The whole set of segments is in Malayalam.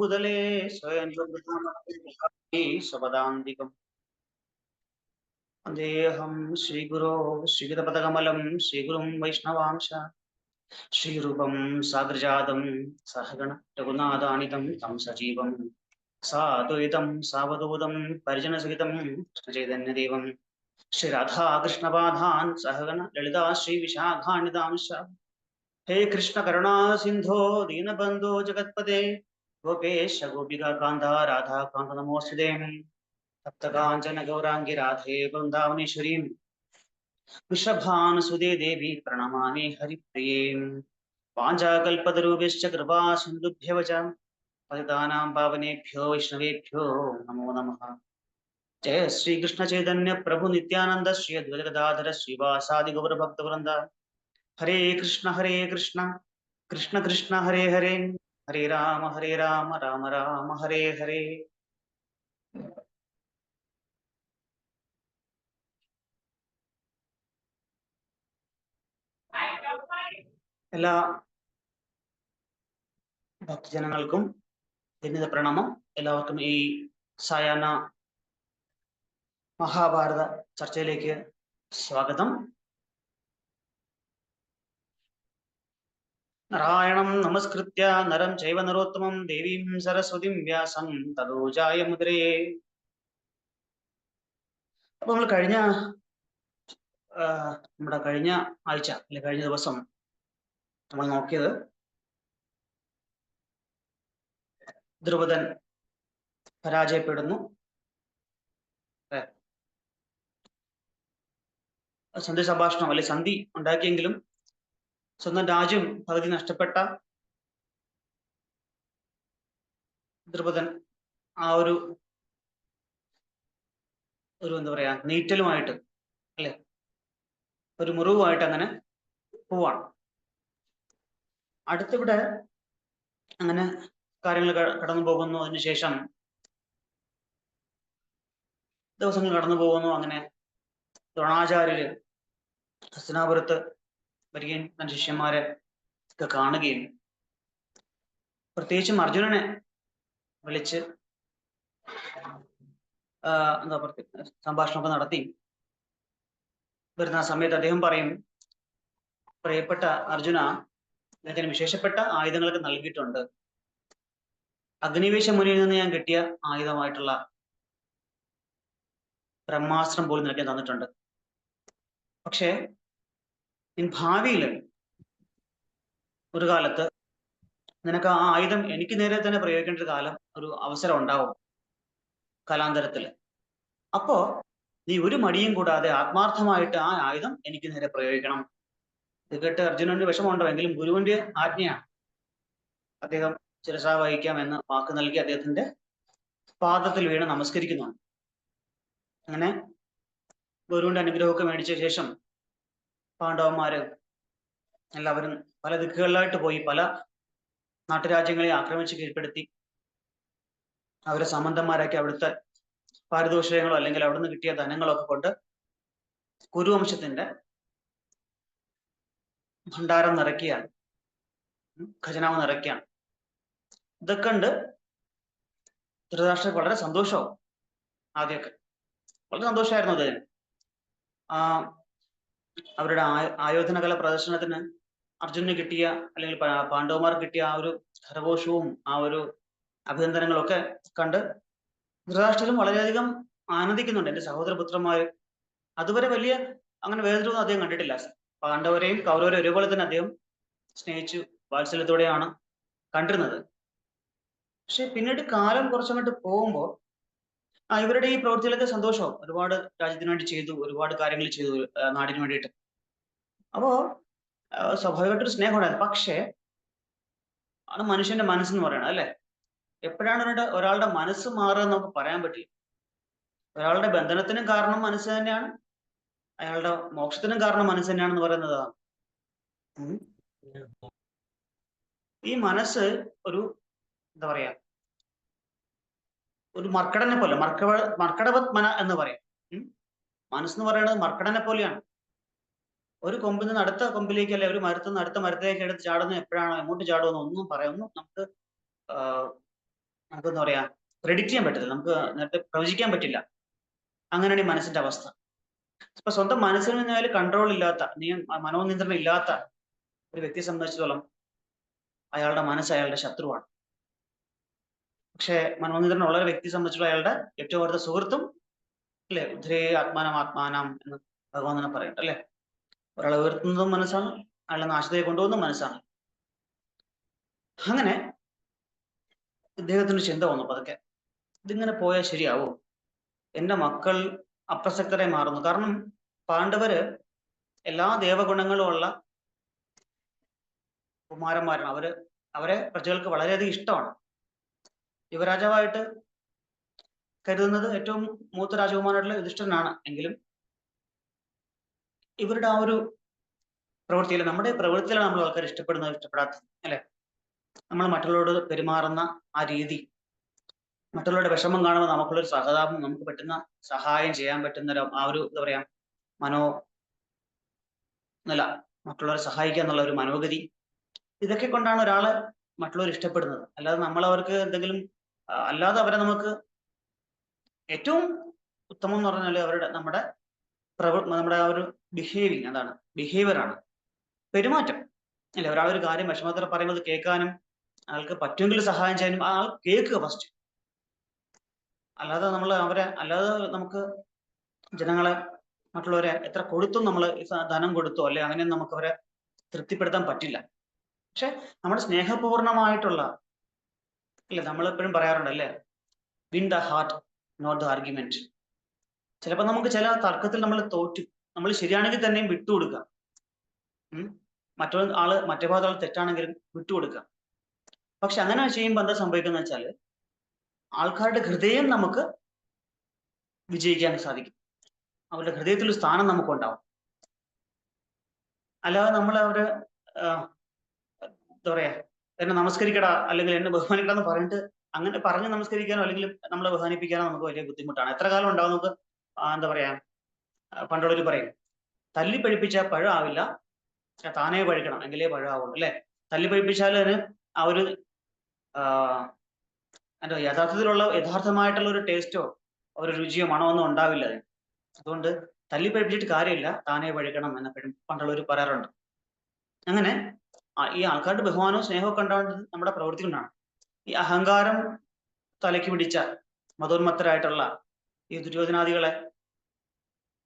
भूतले स्वयं स्वपदान्तिकम् वन्देऽहं श्रीगुरो श्रीयुतपदकमलं श्रीगुरुं वैष्णवांश श्रीरूपं साग्रजातं सहगण रघुनाथानितं तं सजीवं साद्वैतं सावधूतं परिजनसहितं कृष्णचैतन्यदेवं श्रीराधाकृष्णपादान् सहगण ललिता श्रीविशाखान्वितांश हे कृष्ण करुणा सिंधो दीनबंधो जगत्पते गोपेश गोपिका कांता राधा कांत नमोस्तुते सप्तकांचन गौरांगी राधे वृंदावनेश्वरी वृषभानुसुते देवी प्रणमामि हरिप्रिये वाञ्छाकल्पतरुभ्यश्च कृपा सिन्धुभ्यः च पतितानां पावनेभ्यो वैष्णवेभ्यो नमो नमः। जय श्री कृष्ण चैतन्य प्रभु नित्यानंद श्री अद्वैत गदाधर श्रीवासादि गौर भक्त वृंद हरे कृष्ण कृष्ण कृष्ण हरे हरे हरे राम राम राम हरे हरे। എല്ലാ ഭക്തജനങ്ങൾക്കും ധന്യത പ്രണാമം. എല്ലാവർക്കും ഈ സായാഹ്ന മഹാഭാരത ചർച്ചയിലേക്ക് സ്വാഗതം. നാരായണം നമസ്കൃത്യ നരം ചൈവ നരോത്തമം ദേവീം സരസ്വതിം വ്യാസം തതോ ജായമുദ്രയേ. അപ്പൊ നമ്മൾ നമ്മുടെ കഴിഞ്ഞ ആഴ്ച അല്ലെ കഴിഞ്ഞ ദിവസം നമ്മൾ നോക്കിയത് ദ്രുപദൻ പരാജയപ്പെടുന്നു, സന്ധി സംഭാഷണം അല്ലെ സന്ധി ഉണ്ടാക്കിയെങ്കിലും സ്വന്തം രാജ്യം പകുതി നഷ്ടപ്പെട്ട ദ്രുപദൻ ആ ഒരു എന്താ പറയാ നീറ്റലുമായിട്ട് അല്ലെ ഒരു മുറിവുമായിട്ട് അങ്ങനെ പോവാണ്. അടുത്തിവിടെ അങ്ങനെ കാര്യങ്ങൾ കടന്നു പോകുന്നു. അതിനുശേഷം ദിവസങ്ങൾ കടന്നു പോകുന്നു. അങ്ങനെ ദ്രോണാചാര്യര് ഹസ്തിനാപുരത്ത് വരികയും തന്റെ ശിഷ്യന്മാരെ ഒക്കെ കാണുകയും പ്രത്യേകിച്ചും അർജുനനെ വിളിച്ച് എന്താ പറയുക സംഭാഷണമൊക്കെ നടത്തി വരുന്ന സമയത്ത് അദ്ദേഹം പറയും, പ്രിയപ്പെട്ട അർജുന, അദ്ദേഹത്തിന് വിശേഷപ്പെട്ട ആയുധങ്ങളൊക്കെ നൽകിയിട്ടുണ്ട്. അഗ്നിവേശ മുനിയിൽ നിന്ന് ഞാൻ കിട്ടിയ ആയുധമായിട്ടുള്ള ബ്രഹ്മാസ്ത്രം പോലും നിനക്ക് തന്നിട്ടുണ്ട്. പക്ഷേ ഭാവിയിൽ ഒരു കാലത്ത് നിനക്ക് ആ ആയുധം എനിക്ക് നേരെ തന്നെ പ്രയോഗിക്കേണ്ട ഒരു കാലം, ഒരു അവസരം ഉണ്ടാവും കാലാന്തരത്തില്. അപ്പോ നീ ഒരു മടിയും കൂടാതെ ആത്മാർത്ഥമായിട്ട് ആ ആയുധം എനിക്ക് നേരെ പ്രയോഗിക്കണം. ഇത് കേട്ട് അർജുനന് വിഷമമുണ്ടോ? എങ്കിലും ഗുരുവിന്റെ ആജ്ഞയാണ്. അദ്ദേഹം ശിരസാ വഹിക്കാം എന്ന് വാക്ക് നൽകി അദ്ദേഹത്തിന്റെ പാദത്തിൽ വീണ് നമസ്കരിക്കുന്നുണ്ട്. അങ്ങനെ ഗുരുവിന്റെ അനുഗ്രഹമൊക്കെ മേടിച്ച ശേഷം പാണ്ഡവന്മാര് എല്ലാവരും പല ദിക്കുകളിലായിട്ട് പോയി പല നാട്ടുരാജ്യങ്ങളെ ആക്രമിച്ച് കീഴ്പ്പെടുത്തി അവരെ സാമന്തന്മാരാക്കി അവിടുത്തെ പാരിതോഷികങ്ങളോ അല്ലെങ്കിൽ അവിടുന്ന് കിട്ടിയ ധനങ്ങളൊക്കെ കൊണ്ട് കുരുവംശത്തിന്റെ ഭണ്ഡാരം നിറയ്ക്കുകയാണ്, ഖജനാവ് നിറയ്ക്കുകയാണ്. ഇതൊക്കെ ഉണ്ട് ധൃതരാഷ്ട്രർക്ക് വളരെ സന്തോഷവും. ആദ്യമൊക്കെ വളരെ സന്തോഷമായിരുന്നു അതിന്. അവരുടെ ആയോധന കല പ്രദർശനത്തിന് അർജുനന് കിട്ടിയ അല്ലെങ്കിൽ പാണ്ഡവന്മാർക്ക് കിട്ടിയ ആ ഒരു ഖരഘോഷവും ആ ഒരു അഭിനന്ദനങ്ങളൊക്കെ കണ്ട് ധൃതരാഷ്ട്രരും വളരെയധികം ആനന്ദിക്കുന്നുണ്ട്. എന്റെ സഹോദരപുത്രന്മാര് അതുവരെ വലിയ അങ്ങനെ വേദനയൊന്നും അദ്ദേഹം കണ്ടിട്ടില്ല. പാണ്ഡവരെയും കൗരവരെയും ഒരുപോലെ തന്നെ അദ്ദേഹം സ്നേഹിച്ചു വാത്സല്യത്തോടെയാണ് കണ്ടിരുന്നത്. പക്ഷെ പിന്നീട് കാലം കുറച്ചങ്ങോട്ട് പോകുമ്പോൾ ഇവരുടെ ഈ പ്രവൃത്തിയിലൊക്കെ സന്തോഷവും, ഒരുപാട് രാജ്യത്തിന് വേണ്ടി ചെയ്തു, ഒരുപാട് കാര്യങ്ങൾ ചെയ്തു നാടിന് വേണ്ടിയിട്ട്. അപ്പോ സ്വാഭാവികമായിട്ടൊരു സ്നേഹം ഉണ്ടായിരുന്നു. പക്ഷേ ആണ് മനുഷ്യന്റെ മനസ്സെന്ന് പറയണത് അല്ലെ. എപ്പോഴാണ് ഒരാളുടെ മനസ്സ് മാറുക എന്ന് നമുക്ക് പറയാൻ പറ്റില്ല. ഒരാളുടെ ബന്ധനത്തിനും കാരണം മനസ്സ് തന്നെയാണ്, അയാളുടെ മോക്ഷത്തിനും കാരണം മനസ്സ് തന്നെയാണെന്ന് പറയുന്നതാണ്. ഈ മനസ്സ് ഒരു എന്താ പറയാ ഒരു മർക്കടനെ പോലെ, മർക്കടവത് മന എന്ന് പറയും. മനസ്സെന്ന് പറയുന്നത് മർക്കടനെ പോലെയാണ്. ഒരു കൊമ്പിൽ നിന്ന് അടുത്ത കൊമ്പിലേക്ക് അല്ലെ ഒരു മരത്തിൽ നിന്ന് അടുത്ത മരത്തിലേക്ക് എടുത്ത് ചാടുന്ന എപ്പോഴാണോ എങ്ങോട്ട് ചാടുമെന്ന് ഒന്നും പറയാം, ഒന്നും നമുക്ക് നമുക്ക് എന്താ പറയാ പ്രെഡിക്റ്റ് ചെയ്യാൻ പറ്റില്ല, നമുക്ക് നേരത്തെ പ്രവചിക്കാൻ പറ്റില്ല. അങ്ങനെയാണ് ഈ മനസ്സിന്റെ അവസ്ഥ. ഇപ്പൊ സ്വന്തം മനസ്സിന് മേൽ കൺട്രോൾ ഇല്ലാത്ത, മനോനിയന്ത്രണം ഇല്ലാത്ത ഒരു വ്യക്തിയെ സംബന്ധിച്ചിടത്തോളം അയാളുടെ മനസ്സ് അയാളുടെ ശത്രുവാണ്. പക്ഷെ മനോനിയന്ത്രണം ഉള്ള ഒരു വ്യക്തിയെ സംബന്ധിച്ചിടത്തോളം അയാളുടെ ഏറ്റവും അടുത്ത സുഹൃത്തും, അല്ലെ, ഉദ്ധരേ ആത്മാനം ആത്മാനം എന്ന് ഭഗവാൻ തന്നെ പറയുന്നുണ്ട്, അല്ലെ. ഒരാളെ ഉയർത്തുന്നതും മനസ്സാണ്, അയാളെ നാശതയെ കൊണ്ടുപോകുന്നതും മനസ്സാണ്. അങ്ങനെ ഇദ്ദേഹത്തിന് ചിന്ത വന്നു പതുക്കെ, ഇതിങ്ങനെ പോയാൽ ശരിയാവോ? എന്റെ മക്കൾ അപ്രസക്തരായി മാറുന്നു. കാരണം പാണ്ഡവര് എല്ലാ ദേവഗുണങ്ങളും ഉള്ള കുമാരന്മാരാണ്. അവരെ പ്രജകൾക്ക് വളരെയധികം ഇഷ്ടമാണ്. യുവരാജാവായിട്ട് കരുതുന്നത് ഏറ്റവും മൂത്ത രാജകുമാരനായിട്ടുള്ള യുധിഷ്ഠിരനാണ്. എങ്കിലും ഇവരുടെ ആ ഒരു പ്രവൃത്തിയിൽ, നമ്മുടെ പ്രവൃത്തിയിലാണ് നമ്മൾ ആൾക്കാർ ഇഷ്ടപ്പെടുന്നത്, ഇഷ്ടപ്പെടാത്തത്, അല്ലെ. നമ്മൾ മറ്റുള്ളവരോട് പെരുമാറുന്ന ആ രീതി, മറ്റുള്ളവരുടെ വിഷമം കാണുമ്പോൾ നമുക്കുള്ളൊരു സഹതാപം, നമുക്ക് പറ്റുന്ന സഹായം ചെയ്യാൻ പറ്റുന്ന ആ ഒരു എന്താ പറയാ മനോ നില, മറ്റുള്ളവരെ സഹായിക്കുക എന്നുള്ള ഒരു മനോഗതി, ഇതൊക്കെ കൊണ്ടാണ് ഒരാളെ മറ്റുള്ളവർ ഇഷ്ടപ്പെടുന്നത്. അല്ലാതെ നമ്മൾ അവർക്ക് എന്തെങ്കിലും അല്ലാതെ അവരെ നമുക്ക് ഏറ്റവും ഉത്തമം എന്ന് പറഞ്ഞാൽ അവരുടെ നമ്മുടെ ആ ഒരു ബിഹേവിങ്, അതാണ് ബിഹേവിയറാണ്, പെരുമാറ്റം, അല്ലെ. ഒരാളൊരു കാര്യം വിഷമത്തോടെ പറയുന്നത് കേൾക്കാനും ആൾക്ക് പറ്റുമെങ്കിൽ സഹായം ചെയ്യാനും ആൾ കേൾക്കുക ഫസ്റ്റ്. അല്ലാതെ നമുക്ക് ജനങ്ങളെ, മറ്റുള്ളവരെ എത്ര കൊടുത്തും നമ്മൾ ധനം കൊടുത്തോ അല്ലെ അങ്ങനെ നമുക്ക് അവരെ തൃപ്തിപ്പെടുത്താൻ പറ്റില്ല. പക്ഷെ നമ്മുടെ സ്നേഹപൂർണമായിട്ടുള്ള, അല്ലെ, നമ്മൾ എപ്പോഴും പറയാറുണ്ട്, അല്ലെ, win the heart not the argument. ചിലപ്പോൾ നമുക്ക് ചില തർക്കത്തിൽ നമ്മൾ തോറ്റു, നമ്മൾ ശരിയാണെങ്കിൽ തന്നെയും വിട്ടുകൊടുക്കുക. മറ്റേ ഭാഗത്ത് ആൾ തെറ്റാണെങ്കിലും വിട്ടുകൊടുക്കുക. പക്ഷെ അങ്ങനെ ചെയ്യുമ്പോൾ എന്താ സംഭവിക്കുന്ന വെച്ചാൽ ആൾക്കാരുടെ ഹൃദയം നമുക്ക് വിജയിക്കാൻ സാധിക്കും. അവരുടെ ഹൃദയത്തിൽ ഒരു സ്ഥാനം നമുക്ക് ഉണ്ടാവും. അല്ലാതെ നമ്മൾ അവര് എന്താ പറയാ എന്നെ നമസ്കരിക്കടാ അല്ലെങ്കിൽ എന്നെ ബഹുമാനിക്കടാ എന്ന് പറഞ്ഞിട്ട് അങ്ങനെ പറഞ്ഞ് നമസ്കരിക്കാനോ അല്ലെങ്കിൽ നമ്മളെ ബഹുമാനിപ്പിക്കാനോ നമുക്ക് വലിയ ബുദ്ധിമുട്ടാണ്. എത്ര കാലം ഉണ്ടാവും നമുക്ക് എന്താ പറയാ പണ്ടുള്ളവർ പറയും, തല്ലി പഴിപ്പിച്ച പഴം ആവില്ല, താനേ പഴിക്കണം എങ്കിലേ പഴമാവുള്ളൂ, അല്ലെ. തല്ലി പഴിപ്പിച്ചാൽ അതിന് ആ ഒരു എന്താ യഥാർത്ഥമായിട്ടുള്ള ഒരു ടേസ്റ്റോ ഒരു രുചിയോ മണമോ ഒന്നും ഉണ്ടാവില്ല അതിന്. അതുകൊണ്ട് തല്ലി പഴിപ്പിച്ചിട്ട് കാര്യമില്ല, താനേ പഴിക്കണം എന്നെപ്പോഴും പണ്ടുള്ളവർ പറയാറുണ്ട്. അങ്ങനെ ഈ ആൾക്കാരുടെ ബഹുമാനവും സ്നേഹവും ഉണ്ടാവേണ്ടത് നമ്മുടെ പ്രവൃത്തി കൊണ്ടാണ്. ഈ അഹങ്കാരം തലയ്ക്ക് പിടിച്ച മതോന്മത്തരായിട്ടുള്ള ഈ ദുര്യോധനാദികളെ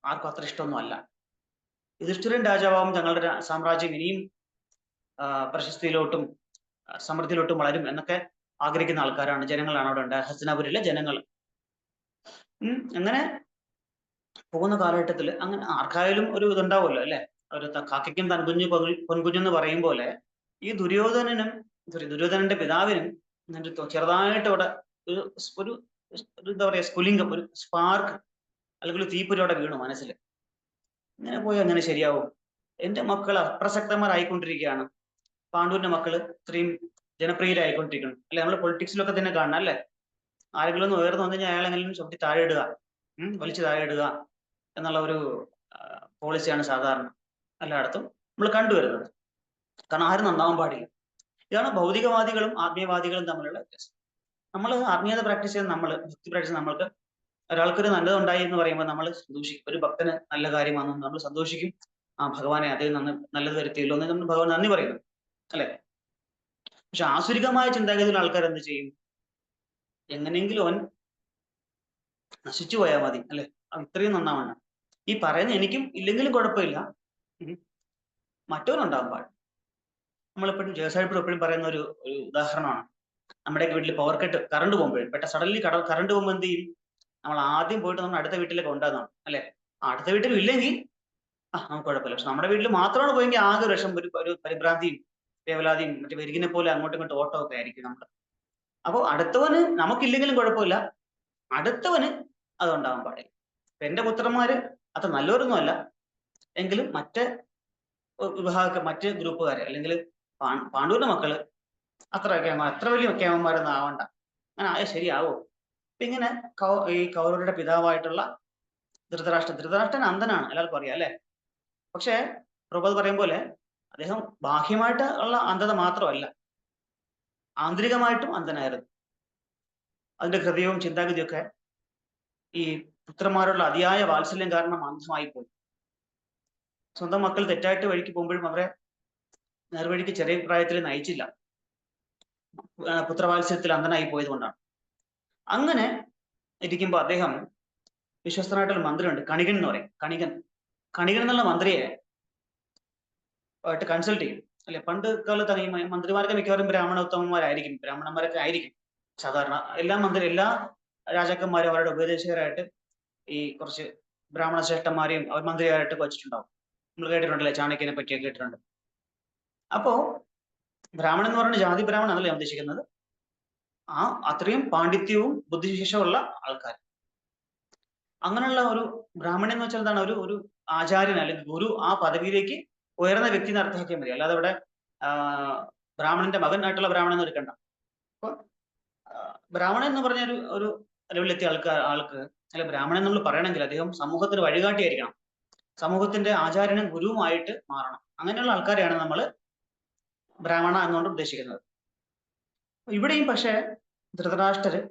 ആർക്കും അത്ര ഇഷ്ടമൊന്നും അല്ല. യുധിഷ്ഠിരൻ രാജാവാകും തങ്ങളുടെ സാമ്രാജ്യം ഇനിയും പ്രശസ്തിയിലോട്ടും സമൃദ്ധിയിലോട്ടും വളരും എന്നൊക്കെ ആഗ്രഹിക്കുന്ന ആൾക്കാരാണ്, ജനങ്ങളാണ് അവിടെ ഉണ്ട്, ഹസ്തിനാപുരിലെ ജനങ്ങൾ. അങ്ങനെ പോകുന്ന കാലഘട്ടത്തിൽ അങ്ങനെ ആർക്കായാലും ഒരു ഇതുണ്ടാവുമല്ലോ, അല്ലെ. ഒരു കാക്കയ്ക്കും തൻകുഞ്ഞു പൊൻകുഞ്ഞെന്ന് പറയും പോലെ ഈ ദുര്യോധനന്റെ പിതാവിനും ചെറുതായിട്ട് ഇവിടെ ഒരു എന്താ പറയാ സ്ഫുലിംഗം, ഒരു സ്പാർക്ക് അല്ലെങ്കിൽ ഒരു തീപ്പൊരി അവിടെ വീണു മനസ്സിൽ. ഇങ്ങനെ പോയി അങ്ങനെ ശരിയാവും? എന്റെ മക്കൾ അപ്രസക്തന്മാരായിക്കൊണ്ടിരിക്കുകയാണ്. പാണ്ഡുവിന്റെ മക്കള് ഇത്രയും ജനപ്രിയരായിക്കൊണ്ടിരിക്കണം, അല്ലെ. നമ്മൾ പൊളിറ്റിക്സിലൊക്കെ തന്നെ കാണണം, അല്ലെ. ആരെങ്കിലും ഒന്ന് ഉയർന്നു വന്നു കഴിഞ്ഞാൽ അയാളെങ്കിലും ചവിട്ടി താഴെ ഇടുക, വലിച്ചു താഴെ ഇടുക എന്നുള്ള ഒരു പോളിസിയാണ് സാധാരണ എല്ലായിടത്തും നമ്മൾ കണ്ടുവരുന്നത്. കാരണം ആരും നന്നാവാൻ പാടില്ല. ഇതാണ് ഭൗതികവാദികളും ആത്മീയവാദികളും തമ്മിലുള്ള വ്യത്യാസം. നമ്മൾ ആത്മീയത പ്രാക്ടീസ് ചെയ്യുന്ന ഭക്തി പ്രാക്ടീസ് നമ്മൾക്ക് ഒരാൾക്കൊരു നല്ലതുണ്ടായി എന്ന് പറയുമ്പോൾ നമ്മൾ സന്തോഷിക്കും. ഒരു ഭക്തന് നല്ല കാര്യം വന്നു നമ്മൾ സന്തോഷിക്കും. ഭഗവാനെ അതിൽ നല്ലത് വരുത്തിയല്ലോ എന്ന് നമ്മൾ ഭഗവാൻ നന്ദി പറയുന്നു, അല്ലെ. പക്ഷെ ആസുരികമായ ചിന്താഗതിയിലുള്ള ആൾക്കാർ എന്ത് ചെയ്യും? എങ്ങനെയെങ്കിലും അവൻ നശിച്ചു പോയാൽ മതി, അല്ലെ, ഇത്രയും നന്നാവണ്ട. ഈ പറയുന്ന എനിക്കും ഇല്ലെങ്കിലും കുഴപ്പമില്ല, മറ്റവരുണ്ടാവാൻ പാടില്ല. നമ്മളെപ്പോഴും ജയസാഹിബ് എപ്പോഴും പറയുന്ന ഒരു ഉദാഹരണമാണ്. നമ്മുടെയൊക്കെ വീട്ടിൽ പവർ കട്ട്, കറണ്ട് പോകുമ്പോഴും സഡൻലി കറണ്ട് പോകുമ്പോൾ എന്ത് ചെയ്യും? നമ്മൾ ആദ്യം പോയിട്ട് നമ്മൾ അടുത്ത വീട്ടിലേക്ക് കൊണ്ടുവന്നതാണ്, അല്ലെ. അടുത്ത വീട്ടിലും ഇല്ലെങ്കിൽ നമുക്ക് കുഴപ്പമില്ല. പക്ഷെ നമ്മുടെ വീട്ടിൽ മാത്രമാണ് പോയെങ്കിൽ ആകെ വിഷം, ഒരു പരിഭ്രാന്തിയും വേവലാതിയും മറ്റു വെരുകിനെ പോലെ അങ്ങോട്ടും ഇങ്ങോട്ടും ഓട്ടം ഒക്കെ ആയിരിക്കും നമ്മൾ. അപ്പോൾ അടുത്തവന് നമുക്കില്ലെങ്കിലും കുഴപ്പമില്ല, അടുത്തവന് അതുണ്ടാവാൻ പാടില്ല. എന്റെ പുത്രന്മാര് അത്ര നല്ലവരൊന്നും അല്ല, എങ്കിലും മറ്റ് ഗ്രൂപ്പുകാരെ അല്ലെങ്കിൽ പാണ്ഡുവിന്റെ മക്കള് അത്ര വലിയ കേമന്മാരൊന്നും ആവണ്ട. അങ്ങനെ ആയാൽ ശരിയാവോ? അപ്പൊ ഇങ്ങനെ ഈ കൗരവരുടെ പിതാവായിട്ടുള്ള ധൃതരാഷ്ട്രൻ അന്ധനാണ്, എല്ലാവർക്കും അറിയാം, അല്ലെ. പക്ഷേ പ്രഭുപാദ് പറയും പോലെ അദ്ദേഹം ബാഹ്യമായിട്ട് ഉള്ള അന്ധത മാത്രമല്ല, ആന്തരികമായിട്ടും അന്ധനായിരുന്നു. അതിന്റെ ഹൃദയവും ചിന്താഗതിയൊക്കെ ഈ പുത്രന്മാരുള്ള അതിയായ വാത്സല്യം കാരണം അന്ധമായി പോയി. സ്വന്തം മക്കൾ തെറ്റായിട്ട് വഴിക്ക് പോകുമ്പോഴും അവരെ നേർവഴിക്ക് ചെറിയ പ്രായത്തിൽ നയിച്ചില്ല. പുത്രവാത്സല്യത്തിൽ അന്ധനായി പോയത് കൊണ്ടാണ്. അങ്ങനെ ഇരിക്കുമ്പോൾ അദ്ദേഹം വിശ്വസ്തനായിട്ടൊരു മന്ത്രിയുണ്ട്, കണികൻ എന്ന് പറയും. കണികൻ എന്നുള്ള മന്ത്രിയെ ആയിട്ട് കൺസൾട്ട് ചെയ്യും. അല്ലെ, പണ്ട് കാലത്ത് ഈ മന്ത്രിമാരൊക്കെ മിക്കവാറും ബ്രാഹ്മണോത്തമന്മാരായിരിക്കും, ബ്രാഹ്മണന്മാരൊക്കെ ആയിരിക്കും സാധാരണ. എല്ലാ രാജാക്കന്മാരും അവരുടെ ഉപദേശകരായിട്ട് ഈ കുറച്ച് ബ്രാഹ്മണ ശ്രേഷ്ഠന്മാരെയും അവർ മന്ത്രിയായിട്ട് വച്ചിട്ടുണ്ടാവും. നമ്മൾ കേട്ടിട്ടുണ്ടല്ലേ, ചാണക്യനെ പറ്റിയൊക്കെ കേട്ടിട്ടുണ്ട്. അപ്പോ ബ്രാഹ്മണൻ എന്ന് പറയുന്നത് ജാതി ബ്രാഹ്മണൻ എന്നല്ല ഞാൻ ഉദ്ദേശിക്കുന്നത്, ആ അത്രയും പാണ്ഡിത്യവും ബുദ്ധിശേഷമുള്ള ആൾക്കാർ. അങ്ങനെയുള്ള ഒരു ബ്രാഹ്മണൻ എന്ന് വെച്ചാൽ എന്താണ്, ഒരു ആചാര്യൻ അല്ലെങ്കിൽ ഗുരു, ആ പദവിയിലേക്ക് ഉയർന്ന വ്യക്തി എന്ന് അർത്ഥമാക്കിയാൽ മതി. അല്ലാതെ ഇവിടെ ബ്രാഹ്മണന്റെ മകനായിട്ടുള്ള ബ്രാഹ്മണൻ എന്ന് എടുക്കണ്ട. അപ്പൊ ബ്രാഹ്മണൻ എന്ന് പറഞ്ഞ ഒരു ലെവലിലെത്തിയ ആൾക്ക് അല്ലെ, ബ്രാഹ്മണൻ നമ്മൾ പറയണമെങ്കിൽ അദ്ദേഹം സമൂഹത്തിന് വഴികാട്ടിയായിരിക്കണം, സമൂഹത്തിന്റെ ആചാര്യനും ഗുരുവുമായിട്ട് മാറണം. അങ്ങനെയുള്ള ആൾക്കാരെയാണ് നമ്മൾ ബ്രാഹ്മണ എന്നുകൊണ്ട് ഉദ്ദേശിക്കുന്നത്. ഇവിടെയും പക്ഷേ ധൃതരാഷ്ട്രര്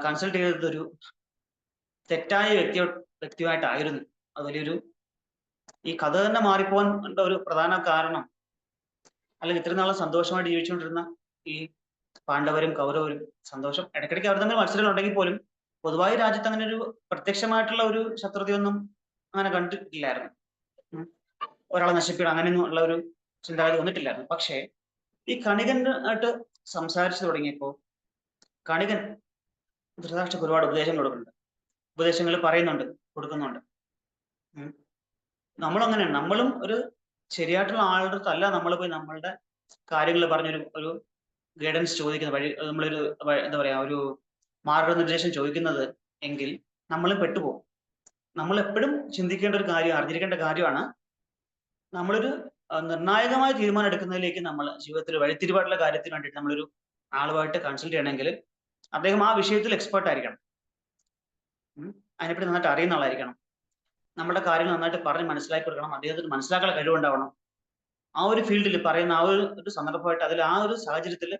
കൺസൾട്ട് ചെയ്തത് ഒരു തെറ്റായ വ്യക്തിയുമായിട്ടായിരുന്നു. അത് വലിയൊരു, ഈ കഥ തന്നെ മാറിപ്പോകാൻ ഒരു പ്രധാന കാരണം, അല്ലെങ്കിൽ ഇത്രയും നാളെ സന്തോഷമായിട്ട് ജീവിച്ചുകൊണ്ടിരുന്ന ഈ പാണ്ഡവരും കൗരവരും സന്തോഷം, ഇടയ്ക്കിടയ്ക്ക് അവർ തമ്മിൽ മത്സരങ്ങൾ ഉണ്ടെങ്കിൽ പോലും പൊതുവായി രാജ്യത്ത് അങ്ങനെ ഒരു പ്രത്യക്ഷമായിട്ടുള്ള ഒരു ശത്രുതയൊന്നും അങ്ങനെ കണ്ടിട്ടില്ലായിരുന്നു. ഒരാളെ നശിപ്പിക്കണം അങ്ങനെയൊന്നും ഉള്ള ഒരു ചിന്താഗതി വന്നിട്ടില്ലായിരുന്നു. പക്ഷേ ഈ കണികനായിട്ട് സംസാരിച്ചു തുടങ്ങിയപ്പോൾ കണികൻ ധൃതരാഷ്ട്രക്ക് ഒരുപാട് ഉപദേശങ്ങൾ കൊടുക്കുന്നുണ്ട്, ഉപദേശങ്ങൾ പറയുന്നുണ്ട്, കൊടുക്കുന്നുണ്ട്. നമ്മളങ്ങനെയാണ്, നമ്മളും ഒരു ശരിയായിട്ടുള്ള ആളുടെ അടുത്തല്ല നമ്മൾ പോയി നമ്മളുടെ കാര്യങ്ങൾ പറഞ്ഞൊരു ഗൈഡൻസ് ചോദിക്കുന്നത്, വഴി നമ്മളൊരു എന്താ പറയാ, ഒരു മാർഗനിർദ്ദേശം ചോദിക്കുന്നത് എങ്കിൽ നമ്മളും പെട്ടുപോകും. നമ്മൾ എപ്പോഴും ചിന്തിക്കേണ്ട ഒരു കാര്യം, അറിഞ്ഞിരിക്കേണ്ട കാര്യമാണ്, നമ്മളൊരു നിർണായകമായ തീരുമാനം എടുക്കുന്നതിലേക്ക് നമ്മൾ ജീവിതത്തിൽ വഴിത്തിരിവായിട്ടുള്ള കാര്യത്തിന് വേണ്ടിയിട്ട് നമ്മളൊരു ആളുമായിട്ട് കൺസൾട്ട് ചെയ്യണമെങ്കിൽ അദ്ദേഹം ആ വിഷയത്തിൽ എക്സ്പേർട്ട് ആയിരിക്കണം, അതിനെപ്പറ്റി നന്നായിട്ട് അറിയുന്ന ആളായിരിക്കണം, നമ്മുടെ കാര്യങ്ങൾ നന്നായിട്ട് പറഞ്ഞ് മനസ്സിലാക്കി കൊടുക്കണം, അദ്ദേഹത്തിന് മനസ്സിലാക്കാനുള്ള കഴിവുണ്ടാവണം. ആ ഒരു ഫീൽഡിൽ പറയുന്ന ആ ഒരു സന്ദർഭമായിട്ട് അതിൽ ആ ഒരു സാഹചര്യത്തിൽ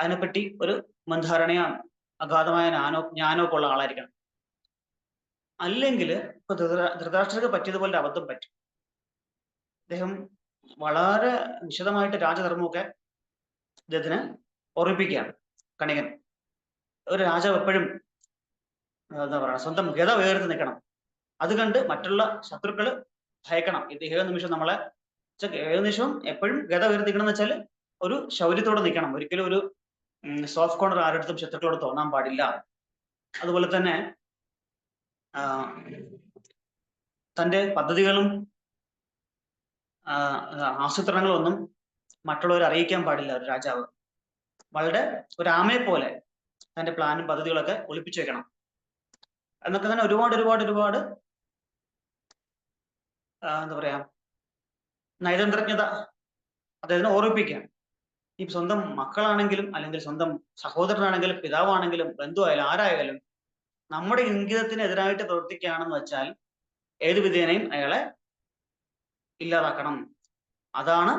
അതിനെപ്പറ്റി ഒരു മുൻധാരണയോ അഗാധമായ ജ്ഞാനമൊക്കെ ഉള്ള ആളായിരിക്കണം. അല്ലെങ്കിൽ ഇപ്പൊ ധൃതരാഷ്ട്രർക്ക് പറ്റിയതുപോലെ അബദ്ധം പറ്റും. അദ്ദേഹം വളരെ വിശദമായിട്ട് രാജധർമ്മമൊക്കെ ഇദ്ദേഹത്തിന് ഓർമ്മിപ്പിക്കുകയാണ്. കണികൻ, ഒരു രാജാവ് എപ്പോഴും എന്താ പറയുക, സ്വന്തം ഗത ഉയർത്തി നിൽക്കണം, അത് കണ്ട് മറ്റുള്ള ശത്രുക്കൾ ഭയക്കണം. ഇത് ഏത് നിമിഷം നമ്മളെ, ഏത് നിമിഷവും എപ്പോഴും ഗത ഉയർത്തിക്കണം എന്ന് വെച്ചാൽ ഒരു ശൗര്യത്തോടെ നിൽക്കണം, ഒരിക്കലും ഒരു സോഫ്റ്റ് കോർണർ ആരുടെ ശത്രുക്കളോട് തോന്നാൻ പാടില്ല. അതുപോലെ തന്നെ തന്റെ പദ്ധതികളും ആസൂത്രണങ്ങളും ഒന്നും മറ്റുള്ളവരെ അറിയിക്കാൻ പാടില്ല ഒരു രാജാവ്. വളരെ ഒരു ആമയെ പോലെ തന്റെ പ്ലാനും പദ്ധതികളൊക്കെ ഒളിപ്പിച്ചു വെക്കണം എന്നൊക്കെ തന്നെ ഒരുപാട് എന്താ പറയാ, നയതന്ത്രജ്ഞത അദ്ദേഹത്തിനെ ഓർമ്മിപ്പിക്കുകയാണ്. ഈ സ്വന്തം മക്കളാണെങ്കിലും അല്ലെങ്കിൽ സ്വന്തം സഹോദരനാണെങ്കിലും പിതാവാണെങ്കിലും ബന്ധുവായാലും ആരായാലും നമ്മുടെ ഇംഗിതത്തിനെതിരായിട്ട് പ്രവർത്തിക്കുകയാണെന്ന് വെച്ചാൽ ഏത് വിധേനയും അയാളെ ഇല്ലാതാക്കണം. അതാണ്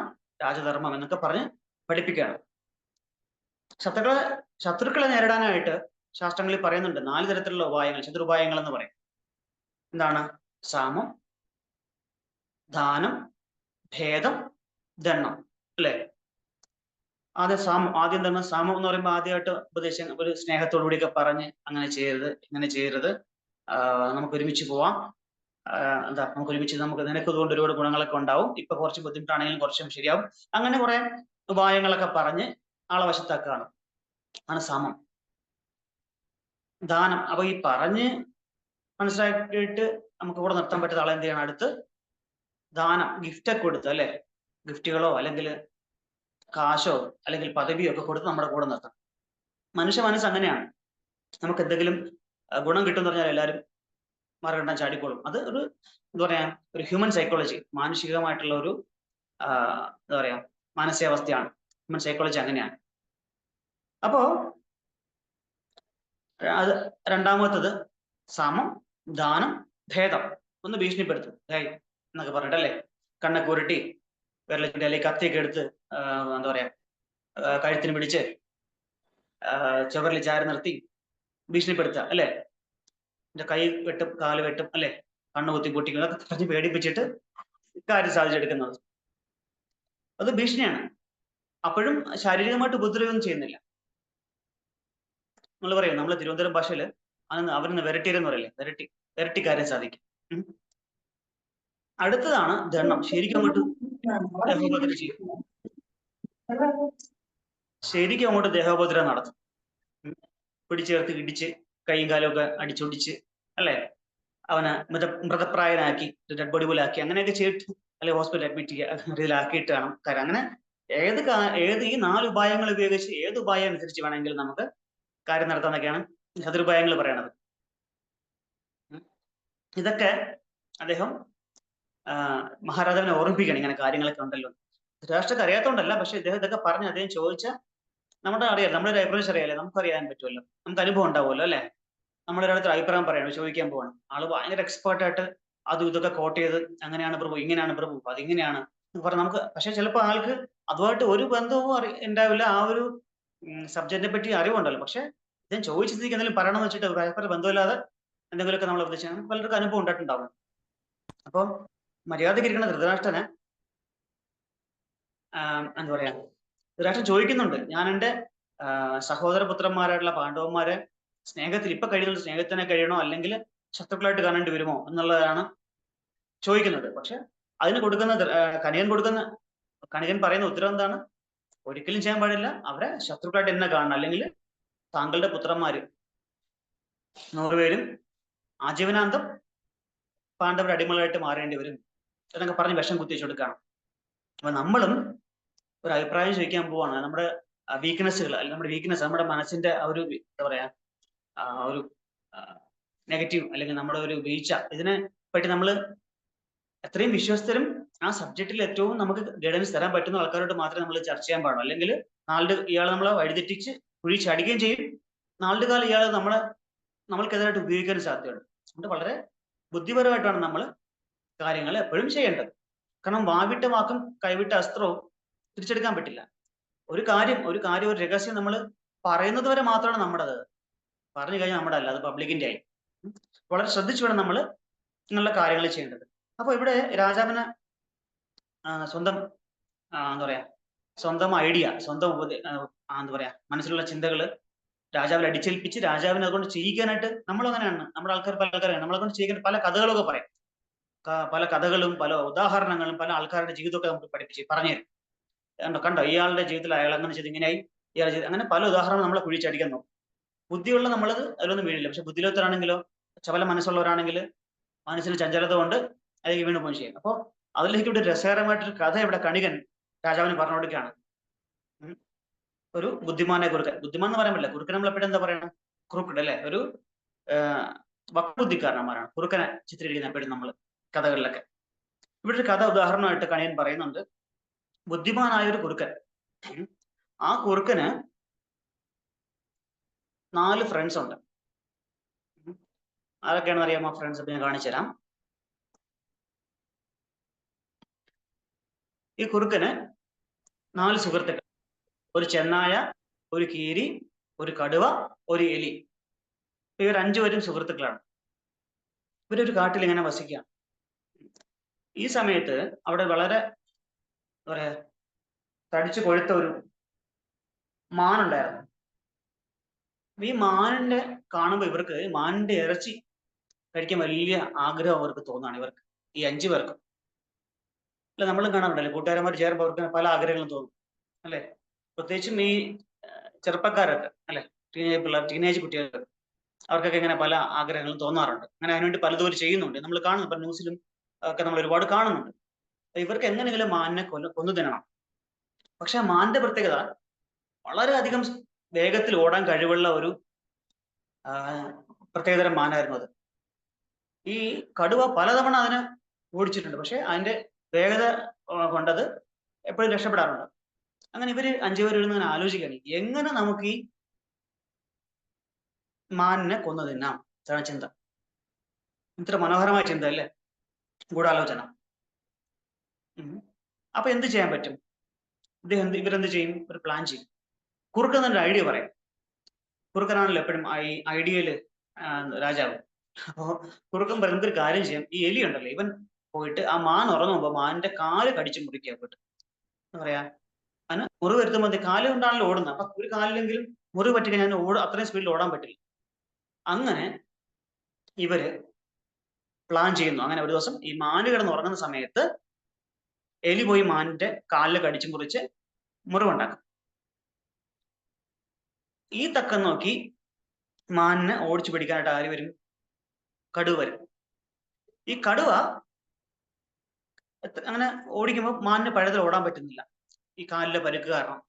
രാജധർമ്മം എന്നൊക്കെ പറഞ്ഞ് പഠിപ്പിക്കുകയാണ്. ശത്രുക്കളെ നേരിടാനായിട്ട് ശാസ്ത്രങ്ങളിൽ പറയുന്നുണ്ട് 4 തരത്തിലുള്ള ഉപായങ്ങൾ, ചതുരുപായങ്ങൾ എന്ന് പറയും. എന്താണ്? സാമം, ദാനം, ഭേദം, ദണ്ണം, അല്ലെ? ആദ്യം തന്നെ സാമം എന്ന് പറയുമ്പോൾ ആദ്യമായിട്ട് ഉപദേശം ഒരു സ്നേഹത്തോടു കൂടിയൊക്കെ പറഞ്ഞ് അങ്ങനെ ചെയ്യരുത്, ഇങ്ങനെ ചെയ്യരുത്, നമുക്ക് ഒരുമിച്ച് പോവാം, നമുക്ക് ഒരുമിച്ച്, നിനക്ക് ഇതുകൊണ്ട് ഒരുപാട് ഗുണങ്ങളൊക്കെ ഉണ്ടാവും, ഇപ്പൊ കുറച്ച് ബുദ്ധിമുട്ടാണെങ്കിലും കുറച്ചും ശരിയാവും, അങ്ങനെ കുറെ ഉപായങ്ങളൊക്കെ പറഞ്ഞ് ആളെ വശത്താക്കുകയാണ്, ആണ് സാമം. ദാനം, അപ്പൊ ഈ പറഞ്ഞ് മനസ്സിലാക്കിയിട്ട് നമുക്ക് കൂടെ നിർത്താൻ പറ്റുന്ന ആളെ എന്ത് ചെയ്യണം? അടുത്ത് ദാനം, ഗിഫ്റ്റൊക്കെ കൊടുത്ത്, അല്ലെ, ഗിഫ്റ്റുകളോ അല്ലെങ്കിൽ കാശോ അല്ലെങ്കിൽ പദവിയോ ഒക്കെ കൊടുത്ത് നമ്മുടെ കൂടെ നിർത്തണം. മനുഷ്യ മനസ്സ് അങ്ങനെയാണ്, നമുക്ക് എന്തെങ്കിലും ഗുണം കിട്ടുമെന്ന് പറഞ്ഞാൽ എല്ലാവരും മറികടന്ന് ചാടിക്കോളും. അത് ഒരു എന്താ പറയാ, ഒരു ഹ്യൂമൻ സൈക്കോളജി, മാനുഷികമായിട്ടുള്ള ഒരു എന്താ പറയാ മാനസികാവസ്ഥയാണ്. ഹ്യൂമൻ സൈക്കോളജി അങ്ങനെയാണ്. അപ്പോ അത് രണ്ടാമത്തത് സാമം, ദാനം, ഭേദം. ഒന്ന് ഭീഷണിപ്പെടുത്തും, ഹേയ് എന്നൊക്കെ പറഞ്ഞിട്ടല്ലേ, കണ്ണൊക്കെ ഉരുട്ടി വിരലിന്റെ അല്ലെങ്കിൽ കത്തിയൊക്കെ എടുത്ത് എന്താ പറയാ കഴുത്തിന് പിടിച്ച് ചുവരിൽ ചാരി നിർത്തി ഭീഷണിപ്പെടുത്തുക, അല്ലെ? എന്റെ കൈ വെട്ടും, കാല് വെട്ടും, അല്ലെ? കണ്ണു കുത്തി പൊട്ടിക്കും, അതൊക്കെ പറഞ്ഞ് പേടിപ്പിച്ചിട്ട് കാര്യം സാധിച്ചെടുക്കുന്നത്. അത് ഭീഷണിയാണ്. അപ്പോഴും ശാരീരികമായിട്ട് ഉപദ്രവം ചെയ്യുന്നില്ല. നമ്മൾ പറയും, നമ്മള് തിരുവനന്തപുരം ഭാഷയില് അവരൊന്ന് വിരട്ടിയെന്ന് പറയില്ലേ, വിരട്ടി കാര്യം സാധിക്കും. അടുത്തതാണ് ദണ്ണം. ശരിക്കും അങ്ങോട്ട് ദേഹോപദ്രവം ചെയ്യും. ശരിക്കും അങ്ങോട്ട് ദേഹോപദ്രവം നടത്തും. പിടിച്ചേർത്ത് ഇടിച്ച് കൈയും കാലും ഒക്കെ അടിച്ചൊടിച്ച്, അല്ലെ? അവനെ മൃതപ്രായനാക്കി, ഡെഡ് ബോഡി പോലെ ആക്കി, അങ്ങനെയൊക്കെ ചെയ്തിട്ട് അല്ലെ ഹോസ്പിറ്റലിൽ അഡ്മിറ്റ് ചെയ്യുക, ഇതിലാക്കിയിട്ട് വേണം കാര്യം. അങ്ങനെ ഏത് ഈ 4 ഉപായങ്ങൾ ഉപയോഗിച്ച് ഏത് ഉപായം അനുസരിച്ച് വേണമെങ്കിലും നമുക്ക് കാര്യം നടത്താന്നൊക്കെയാണ് ചതുരുപായങ്ങൾ പറയണത്. ഇതൊക്കെ അദ്ദേഹം മഹാരാജാവിനെ ഓർമ്മിപ്പിക്കണം, ഇങ്ങനെ കാര്യങ്ങളൊക്കെ ഉണ്ടല്ലോ. ധൃതരാഷ്ട്രക്ക് അറിയാത്തോണ്ടല്ല, പക്ഷെ ഇദ്ദേഹം ഇതൊക്കെ പറഞ്ഞ് അദ്ദേഹം ചോദിച്ച നമ്മുടെ അറിയാം, നമ്മുടെ ഒരു അഭിപ്രായം അറിയാലോ, നമുക്ക് അറിയാൻ പറ്റുമല്ലോ, നമുക്ക് അനുഭവം ഉണ്ടാവുമല്ലോ, അല്ലെ? നമ്മളൊരാളടുത്ത് അഭിപ്രായം പറയണം, ചോദിക്കാൻ പോവാണ്, ആള് ഭയങ്കര എക്സ്പേർട്ടായിട്ട് അതും ഇതൊക്കെ കോട്ട് ചെയ്ത് അങ്ങനെയാണ് പ്രഭു, ഇങ്ങനെയാണ് പ്രഭു, അതിങ്ങനെയാണ് പറഞ്ഞ് നമുക്ക്, പക്ഷെ ചിലപ്പോൾ ആൾക്ക് അതുമായിട്ട് ഒരു ബന്ധവും ഉണ്ടാവില്ല, ആ ഒരു സബ്ജക്റ്റിനെ പറ്റി അറിവുണ്ടല്ലോ. പക്ഷെ ഞാൻ ചോദിച്ച സ്ഥിതിക്ക് എന്തെങ്കിലും പറയണമെന്ന് വെച്ചിട്ട് പരസ്പര ബന്ധമില്ലാതെ എന്തെങ്കിലുമൊക്കെ നമ്മൾ ഉപദേശിച്ചാൽ പലർക്കും അനുഭവം ഉണ്ടായിട്ടുണ്ടാവും. അപ്പൊ മര്യാദയ്ക്ക് ഇരിക്കുന്ന ധൃതരാഷ്ട്രനെ എന്താ പറയാ, ധൃതരാഷ്ട്രൻ ചോദിക്കുന്നുണ്ട്, ഞാൻ എൻ്റെ സഹോദരപുത്രന്മാരായിട്ടുള്ള പാണ്ഡവന്മാരെ സ്നേഹത്തിൽ ഇപ്പൊ കഴിയുന്ന സ്നേഹത്തിനെ കഴിയണോ, അല്ലെങ്കിൽ ശത്രുക്കളായിട്ട് കാണേണ്ടി വരുമോ എന്നുള്ളതാണ് ചോദിക്കുന്നത്. പക്ഷെ അതിന് കൊടുക്കുന്ന കണികൻ പറയുന്ന ഉത്തരം എന്താണ്? ഒരിക്കലും ചെയ്യാൻ പാടില്ല, അവരെ ശത്രുക്കളായിട്ട് തന്നെ കാണണം, അല്ലെങ്കിൽ താങ്കളുടെ പുത്രന്മാര് 100 പേരും ആജീവനാന്തം പാണ്ഡവരുടെ അടിമകളായിട്ട് മാറേണ്ടി വരും എന്നൊക്കെ പറഞ്ഞ് വിഷം കുത്തിച്ചു കൊടുക്കുകയാണ്. അപ്പൊ നമ്മളും ഒരു അഭിപ്രായം ചോദിക്കാൻ പോവാണ്. നമ്മുടെ വീക്ക്നെസ്സുകൾ, അല്ലെങ്കിൽ നമ്മുടെ വീക്ക്നെസ്, നമ്മുടെ മനസ്സിന്റെ ആ ഒരു എന്താ പറയാ, ഒരു നെഗറ്റീവ്, അല്ലെങ്കിൽ നമ്മുടെ ഒരു വീഴ്ച, ഇതിനെ പറ്റി നമ്മൾ എത്രയും വിശ്വസ്തരും ആ സബ്ജക്റ്റിൽ ഏറ്റവും നമുക്ക് ഗൈഡൻസ് തരാൻ പറ്റുന്ന ആൾക്കാരോട് മാത്രമേ നമ്മൾ ചർച്ച ചെയ്യാൻ പാടുള്ളൂ. അല്ലെങ്കിൽ ഇയാൾ നമ്മളെ വഴിതെറ്റിച്ച് കുഴി ചടിക്കുകയും ചെയ്യും. നാളുടെ കാലം ഇയാൾ നമ്മൾക്കെതിരായിട്ട് ഉപയോഗിക്കാൻ സാധ്യതയുണ്ട്. അതുകൊണ്ട് വളരെ ബുദ്ധിപരമായിട്ടാണ് നമ്മൾ കാര്യങ്ങൾ എപ്പോഴും ചെയ്യേണ്ടത്. കാരണം വാവിട്ട വാക്കും കൈവിട്ട അസ്ത്രവും തിരിച്ചെടുക്കാൻ പറ്റില്ല. ഒരു കാര്യം ഒരു രഹസ്യം നമ്മൾ പറയുന്നത് വരെ മാത്രമാണ് നമ്മുടേത്. പറഞ്ഞു കഴിഞ്ഞാൽ നമ്മുടെ അല്ല, അത് പബ്ലിക്കിന്റെ ആയി. വളരെ ശ്രദ്ധിച്ചു വേണം നമ്മൾ ഇങ്ങനെയുള്ള കാര്യങ്ങൾ ചെയ്യേണ്ടത്. അപ്പൊ ഇവിടെ രാജാവിന് സ്വന്തം എന്താ പറയാ, സ്വന്തം ഐഡിയ, സ്വന്തം എന്താ പറയാ, മനസ്സിലുള്ള ചിന്തകള് രാജാവിൽ അടിച്ചേൽപ്പിച്ച് രാജാവിനെ അതുകൊണ്ട് ചെയ്യിക്കാനായിട്ട് നമ്മൾ അങ്ങനെയാണ്, നമ്മുടെ ആൾക്കാർ പല ആൾക്കാരാണ് നമ്മളെ കൊണ്ട് ചെയ്യിക്കാൻ പല കഥകളൊക്കെ പറയും. പല കഥകളും പല ഉദാഹരണങ്ങളും പല ആൾക്കാരുടെ ജീവിതമൊക്കെ നമുക്ക് പറഞ്ഞുതരും. കണ്ടോ ഇയാളുടെ ജീവിതത്തിൽ അയാൾ അങ്ങനെ ചെയ്ത് ഇങ്ങനെയായി, ഇയാൾ ചെയ്ത് അങ്ങനെ പല ഉദാഹരണം നമ്മളെ കുഴിച്ചടിക്കാൻ നോക്കും. ബുദ്ധിയുള്ള നമ്മളത് അതിലൊന്നും വീഴില്ല. പക്ഷെ ബുദ്ധിയില്ലാത്തവരാണെങ്കിലോ, ചപല മനസ്സുള്ളവരാണെങ്കിൽ മനസ്സിന് ചഞ്ചലത കൊണ്ട് അതിലേക്ക് വീണ് പോയി ചെയ്യും. അപ്പൊ അതിലേക്ക് ഇവിടെ രസകരമായിട്ടൊരു കഥ ഇവിടെ കണികൻ രാജാവിന് പറഞ്ഞു കൊടുക്കുകയാണ്. ഒരു ബുദ്ധിമാനെ കുറുക്കൻ, ബുദ്ധിമാൻ എന്ന് പറയാൻ പറ്റില്ല, കുറുക്കൻ നമ്മൾ എപ്പോഴും എന്താ പറയണം, ക്രൂക്കഡ് അല്ലെ, ഒരു വക്ബുദ്ധിക്കാരന്മാരാണ് കുറുക്കനെ ചിത്രീകരിക്കുന്ന എപ്പോഴും നമ്മൾ കഥകളിലൊക്കെ. ഇവിടെ ഒരു കഥ ഉദാഹരണമായിട്ട് കണിയൻ പറയുന്നുണ്ട്. ബുദ്ധിമാനായ ഒരു കുറുക്കൻ, ആ കുറുക്കന് 4 ഫ്രണ്ട്സ് ഉണ്ട്. ആരൊക്കെയാണെന്ന് അറിയാമോ ഫ്രണ്ട്സ്? ഞാൻ കാണിച്ചു തരാം. ഈ കുറുക്കന് 4 സുഹൃത്തുക്കൾ, ഒരു ചെന്നായ, ഒരു കീരി, ഒരു കടുവ, ഒരു എലി. ഇവർ 5 പേരും സുഹൃത്തുക്കളാണ്. ഇവരൊരു കാട്ടിൽ ഇങ്ങനെ വസിക്കുകയാണ്. ഈ സമയത്ത് അവിടെ വളരെ എന്താ പറയാ, തടിച്ചു കൊഴുത്ത ഒരു മാനുണ്ടായിരുന്നു. ഈ മാനിന്റെ കാണുമ്പോൾ ഇവർക്ക് മാനിന്റെ ഇറച്ചി കഴിക്കാൻ വലിയ ആഗ്രഹം അവർക്ക് തോന്നുകയാണ്. ഇവർക്ക് ഈ 5 പേർക്കും, അല്ലെ, നമ്മളും കാണാറുണ്ടല്ലേ, കൂട്ടുകാരന്മാർ ചേരുമ്പോൾ അവർക്ക് പല ആഗ്രഹങ്ങളും തോന്നും, അല്ലെ? പ്രത്യേകിച്ചും ഈ ചെറുപ്പക്കാരൊക്കെ, അല്ലെ, ടീനേജ് കുട്ടികൾ, അവർക്കൊക്കെ ഇങ്ങനെ പല ആഗ്രഹങ്ങളും തോന്നാറുണ്ട്. അങ്ങനെ അതിനുവേണ്ടി പലതും അവർ ചെയ്യുന്നുണ്ട്, നമ്മൾ കാണുന്നു. ഇപ്പൊ ന്യൂസിലും ഒക്കെ നമ്മൾ ഒരുപാട് കാണുന്നുണ്ട്. ഇവർക്ക് എങ്ങനെയെങ്കിലും മാനിനെ കൊന്നു തിന്നണം. പക്ഷെ ആ മാനിന്റെ പ്രത്യേകത, വളരെയധികം വേഗത്തിൽ ഓടാൻ കഴിവുള്ള ഒരു പ്രത്യേകതരം മാനായിരുന്നു അത്. ഈ കടുവ പലതവണ അതിനെ ഓടിച്ചിട്ടുണ്ട്, പക്ഷെ അതിന്റെ വേഗത കൊണ്ടത് എപ്പോഴും രക്ഷപ്പെടാറുണ്ട്. അങ്ങനെ ഇവര് 5 പേര് ഇരുന്ന് ആലോചിക്കുകയാണ്, എങ്ങനെ നമുക്ക് ഈ മാനിനെ കൊന്നു തിന്നാം. ഇതാണ് ചിന്ത. ഇത്ര മനോഹരമായ ചിന്ത അല്ലേ, ഗൂഢാലോചന. അപ്പൊ എന്ത് ചെയ്യാൻ പറ്റും? ഇവരെന്ത് ചെയ്യും? ഒരു പ്ലാൻ ചെയ്യും. കുറുക്കൻ ഒരു ഐഡിയ പറയും. കുറുക്കനാണല്ലോ എപ്പോഴും ഈ ഐഡിയയില് രാജാവ്. അപ്പോ കുറുക്കൻ പറയുന്നത് ഒരു കാര്യം ചെയ്യാം, ഈ എലി ഉണ്ടല്ലോ ഇവൻ പോയിട്ട് ആ മാൻ ഉറങ്ങുമ്പോ മാനിന്റെ കാല് കടിച്ചു മുറിക്കുക പോയിട്ട്. എന്താ പറയാ, അതിന് മുറിവ് വരുത്തുമ്പോൾ കാല് കൊണ്ടാണല്ലോ ഓടുന്നത്. അപ്പൊ ഒരു കാലിലെങ്കിലും മുറിവ് പറ്റിക്കഴിഞ്ഞാൽ അത്രയും സ്പീഡിൽ ഓടാൻ പറ്റില്ല. അങ്ങനെ ഇവര് പ്ലാൻ ചെയ്യുന്നു. അങ്ങനെ ഒരു ദിവസം ഈ മാന് കിടന്ന് ഉറങ്ങുന്ന സമയത്ത് എലി പോയി മാനിന്റെ കാലിൽ കടിച്ചു മുറിച്ച് മുറിവുണ്ടാക്കും. ഈ തക്കം നോക്കി മാനിനെ ഓടിച്ചു പിടിക്കാനായിട്ട് ആര് വരും? കടുവ വരും. ഈ കടുവ അങ്ങനെ ഓടിക്കുമ്പോൾ മാനിന് പഴയതിൽ ഓടാൻ പറ്റുന്നില്ല, ഈ കാലിലെ പരുക്ക് കാരണം.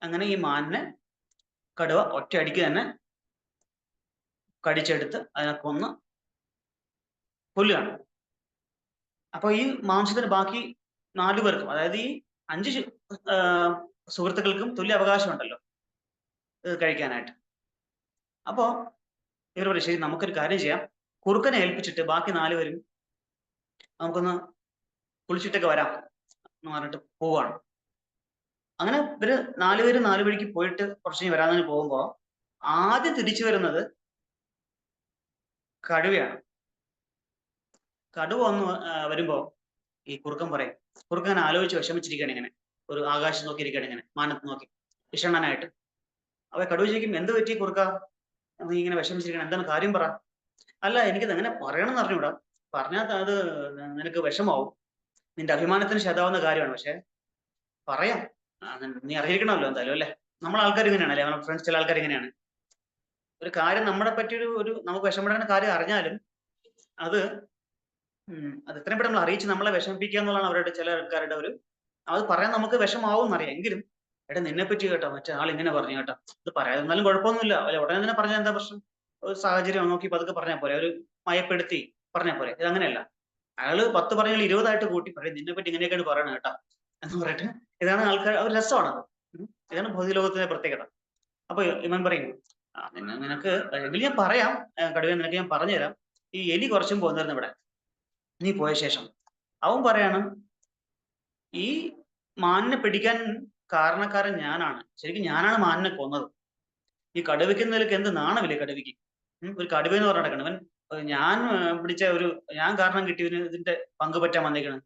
അങ്ങനെ ഈ മാനിനെ കടുവ ഒറ്റയടിക്ക് തന്നെ കടിച്ചെടുത്ത് അതിനെ കൊന്ന് കൊല്ലുകയാണ്. അപ്പൊ ഈ മാംസത്തിന് ബാക്കി 4 പേർക്കും, അതായത് ഈ 5 സുഹൃത്തുക്കൾക്കും തുല്യ അവകാശമുണ്ടല്ലോ ഇത് കഴിക്കാനായിട്ട്. അപ്പോ ഇവർ പറയും, ശരി നമുക്കൊരു കാര്യം ചെയ്യാം, കുറുക്കനെ ഏൽപ്പിച്ചിട്ട് ബാക്കി 4 പേരും നമുക്കൊന്ന് കുളിച്ചിട്ടൊക്കെ വരാം എന്ന് പറഞ്ഞിട്ട് പോവാണ്. അങ്ങനെ ഇവര് 4 പേരും 4 വഴിക്ക് പോയിട്ട് കുറച്ച് കഴിഞ്ഞ് വരാൻ പോകുമ്പോ ആദ്യം തിരിച്ചു വരുന്നത് കടുവയാണ്. കടുവ വന്ന് വരുമ്പോ ഈ കുറുക്കൻ പറയും, കുറുക്കൻ ആലോചിച്ച് വിഷമിച്ചിരിക്കുകയാണ് ഇങ്ങനെ, ഒരു ആകാശം നോക്കിയിരിക്കുകയാണ് ഇങ്ങനെ, മാനത്ത് നോക്കി വിഷണ്ണനായിട്ട്. അപ്പൊ കടുവ ചോദിക്കും, എന്ത് പറ്റി കുറുക്ക, നീ ഇങ്ങനെ വിഷമിച്ചിരിക്കണം, എന്താണ് കാര്യം പറ. അല്ല എനിക്കിത് എങ്ങനെ പറയണം എന്ന് അറിഞ്ഞൂടാ, പറഞ്ഞാൽ അത് നിനക്ക് വിഷമാവും, നിന്റെ അഭിമാനത്തിന് ക്ഷതാവുന്ന കാര്യമാണ്, പക്ഷെ പറയാം, നീ അറിയിക്കണമല്ലോ എന്തായാലും അല്ലെ. നമ്മളെ ആൾക്കാർ ഇങ്ങനെയാണ് അല്ലെ, നമ്മുടെ ഫ്രണ്ട്സ് ചില ആൾക്കാർ ഇങ്ങനെയാണ്. ഒരു കാര്യം നമ്മളെ പറ്റി ഒരു നമുക്ക് വിഷമിടുന്ന കാര്യം അറിഞ്ഞാലും അത് അത് എത്രയും പെട്ടെന്ന് നമ്മൾ അറിയിച്ച് നമ്മളെ വിഷമിപ്പിക്കുക എന്നുള്ളതാണ് അവരുടെ ചില ആൾക്കാരുടെ ഒരു, അത് പറയാൻ നമുക്ക് വിഷമാവും എന്നറിയാം, എങ്കിലും എടാ നിന്നെ പറ്റി കേട്ടോ മറ്റേ ആൾ ഇങ്ങനെ പറഞ്ഞു കേട്ടോ, ഇത് പറയാതിരുന്നാലും കുഴപ്പമൊന്നുമില്ല അല്ലെ, ഉടനെ തന്നെ പറഞ്ഞാൽ എന്താ പ്രശ്നം, ഒരു സാഹചര്യം നോക്കി പതുക്കെ പറഞ്ഞാൽ പോരെ, ഒരു മയപ്പെടുത്തി പറഞ്ഞാൽ പോരെ. ഇത് അങ്ങനെയല്ല, അയാള് 10 പറഞ്ഞാൽ 20 കൂട്ടി പറയും, നിന്നെ പറ്റി ഇങ്ങനെയൊക്കെയാണ് പറയണത് കേട്ടോ എന്ന് പറഞ്ഞിട്ട്. ഇതാണ് ആൾക്കാർ, ഒരു രസമാണത്. ഇതാണ് ഭൗതിക ലോകത്തിന്റെ പ്രത്യേകത. അപ്പൊ ഇവൻ പറയും, നിനക്ക് എങ്കിലും ഞാൻ പറയാം കടുവ, നിനക്ക് ഞാൻ പറഞ്ഞുതരാം, ഈ എലി കുറച്ചും പോന്നിരുന്നു ഇവിടെ, നീ പോയ ശേഷം. അവൻ പറയാണ്, ഈ മാനിനെ പിടിക്കാൻ കാരണക്കാരൻ ഞാനാണ്, ശരിക്കും ഞാനാണ് മാനിനെ കൊന്നത്. ഈ കടുവയ്ക്ക് നിലയ്ക്ക് എന്ത് നാണമില്ലേ കടുവയ്ക്ക്. ഒരു കടുവ എന്ന് പറഞ്ഞ നടക്കണം, അവൻ ഞാൻ പിടിച്ച ഒരു, ഞാൻ കാരണം കിട്ടിയവന് ഇതിന്റെ പങ്ക് പറ്റാൻ വന്നേക്കണ്,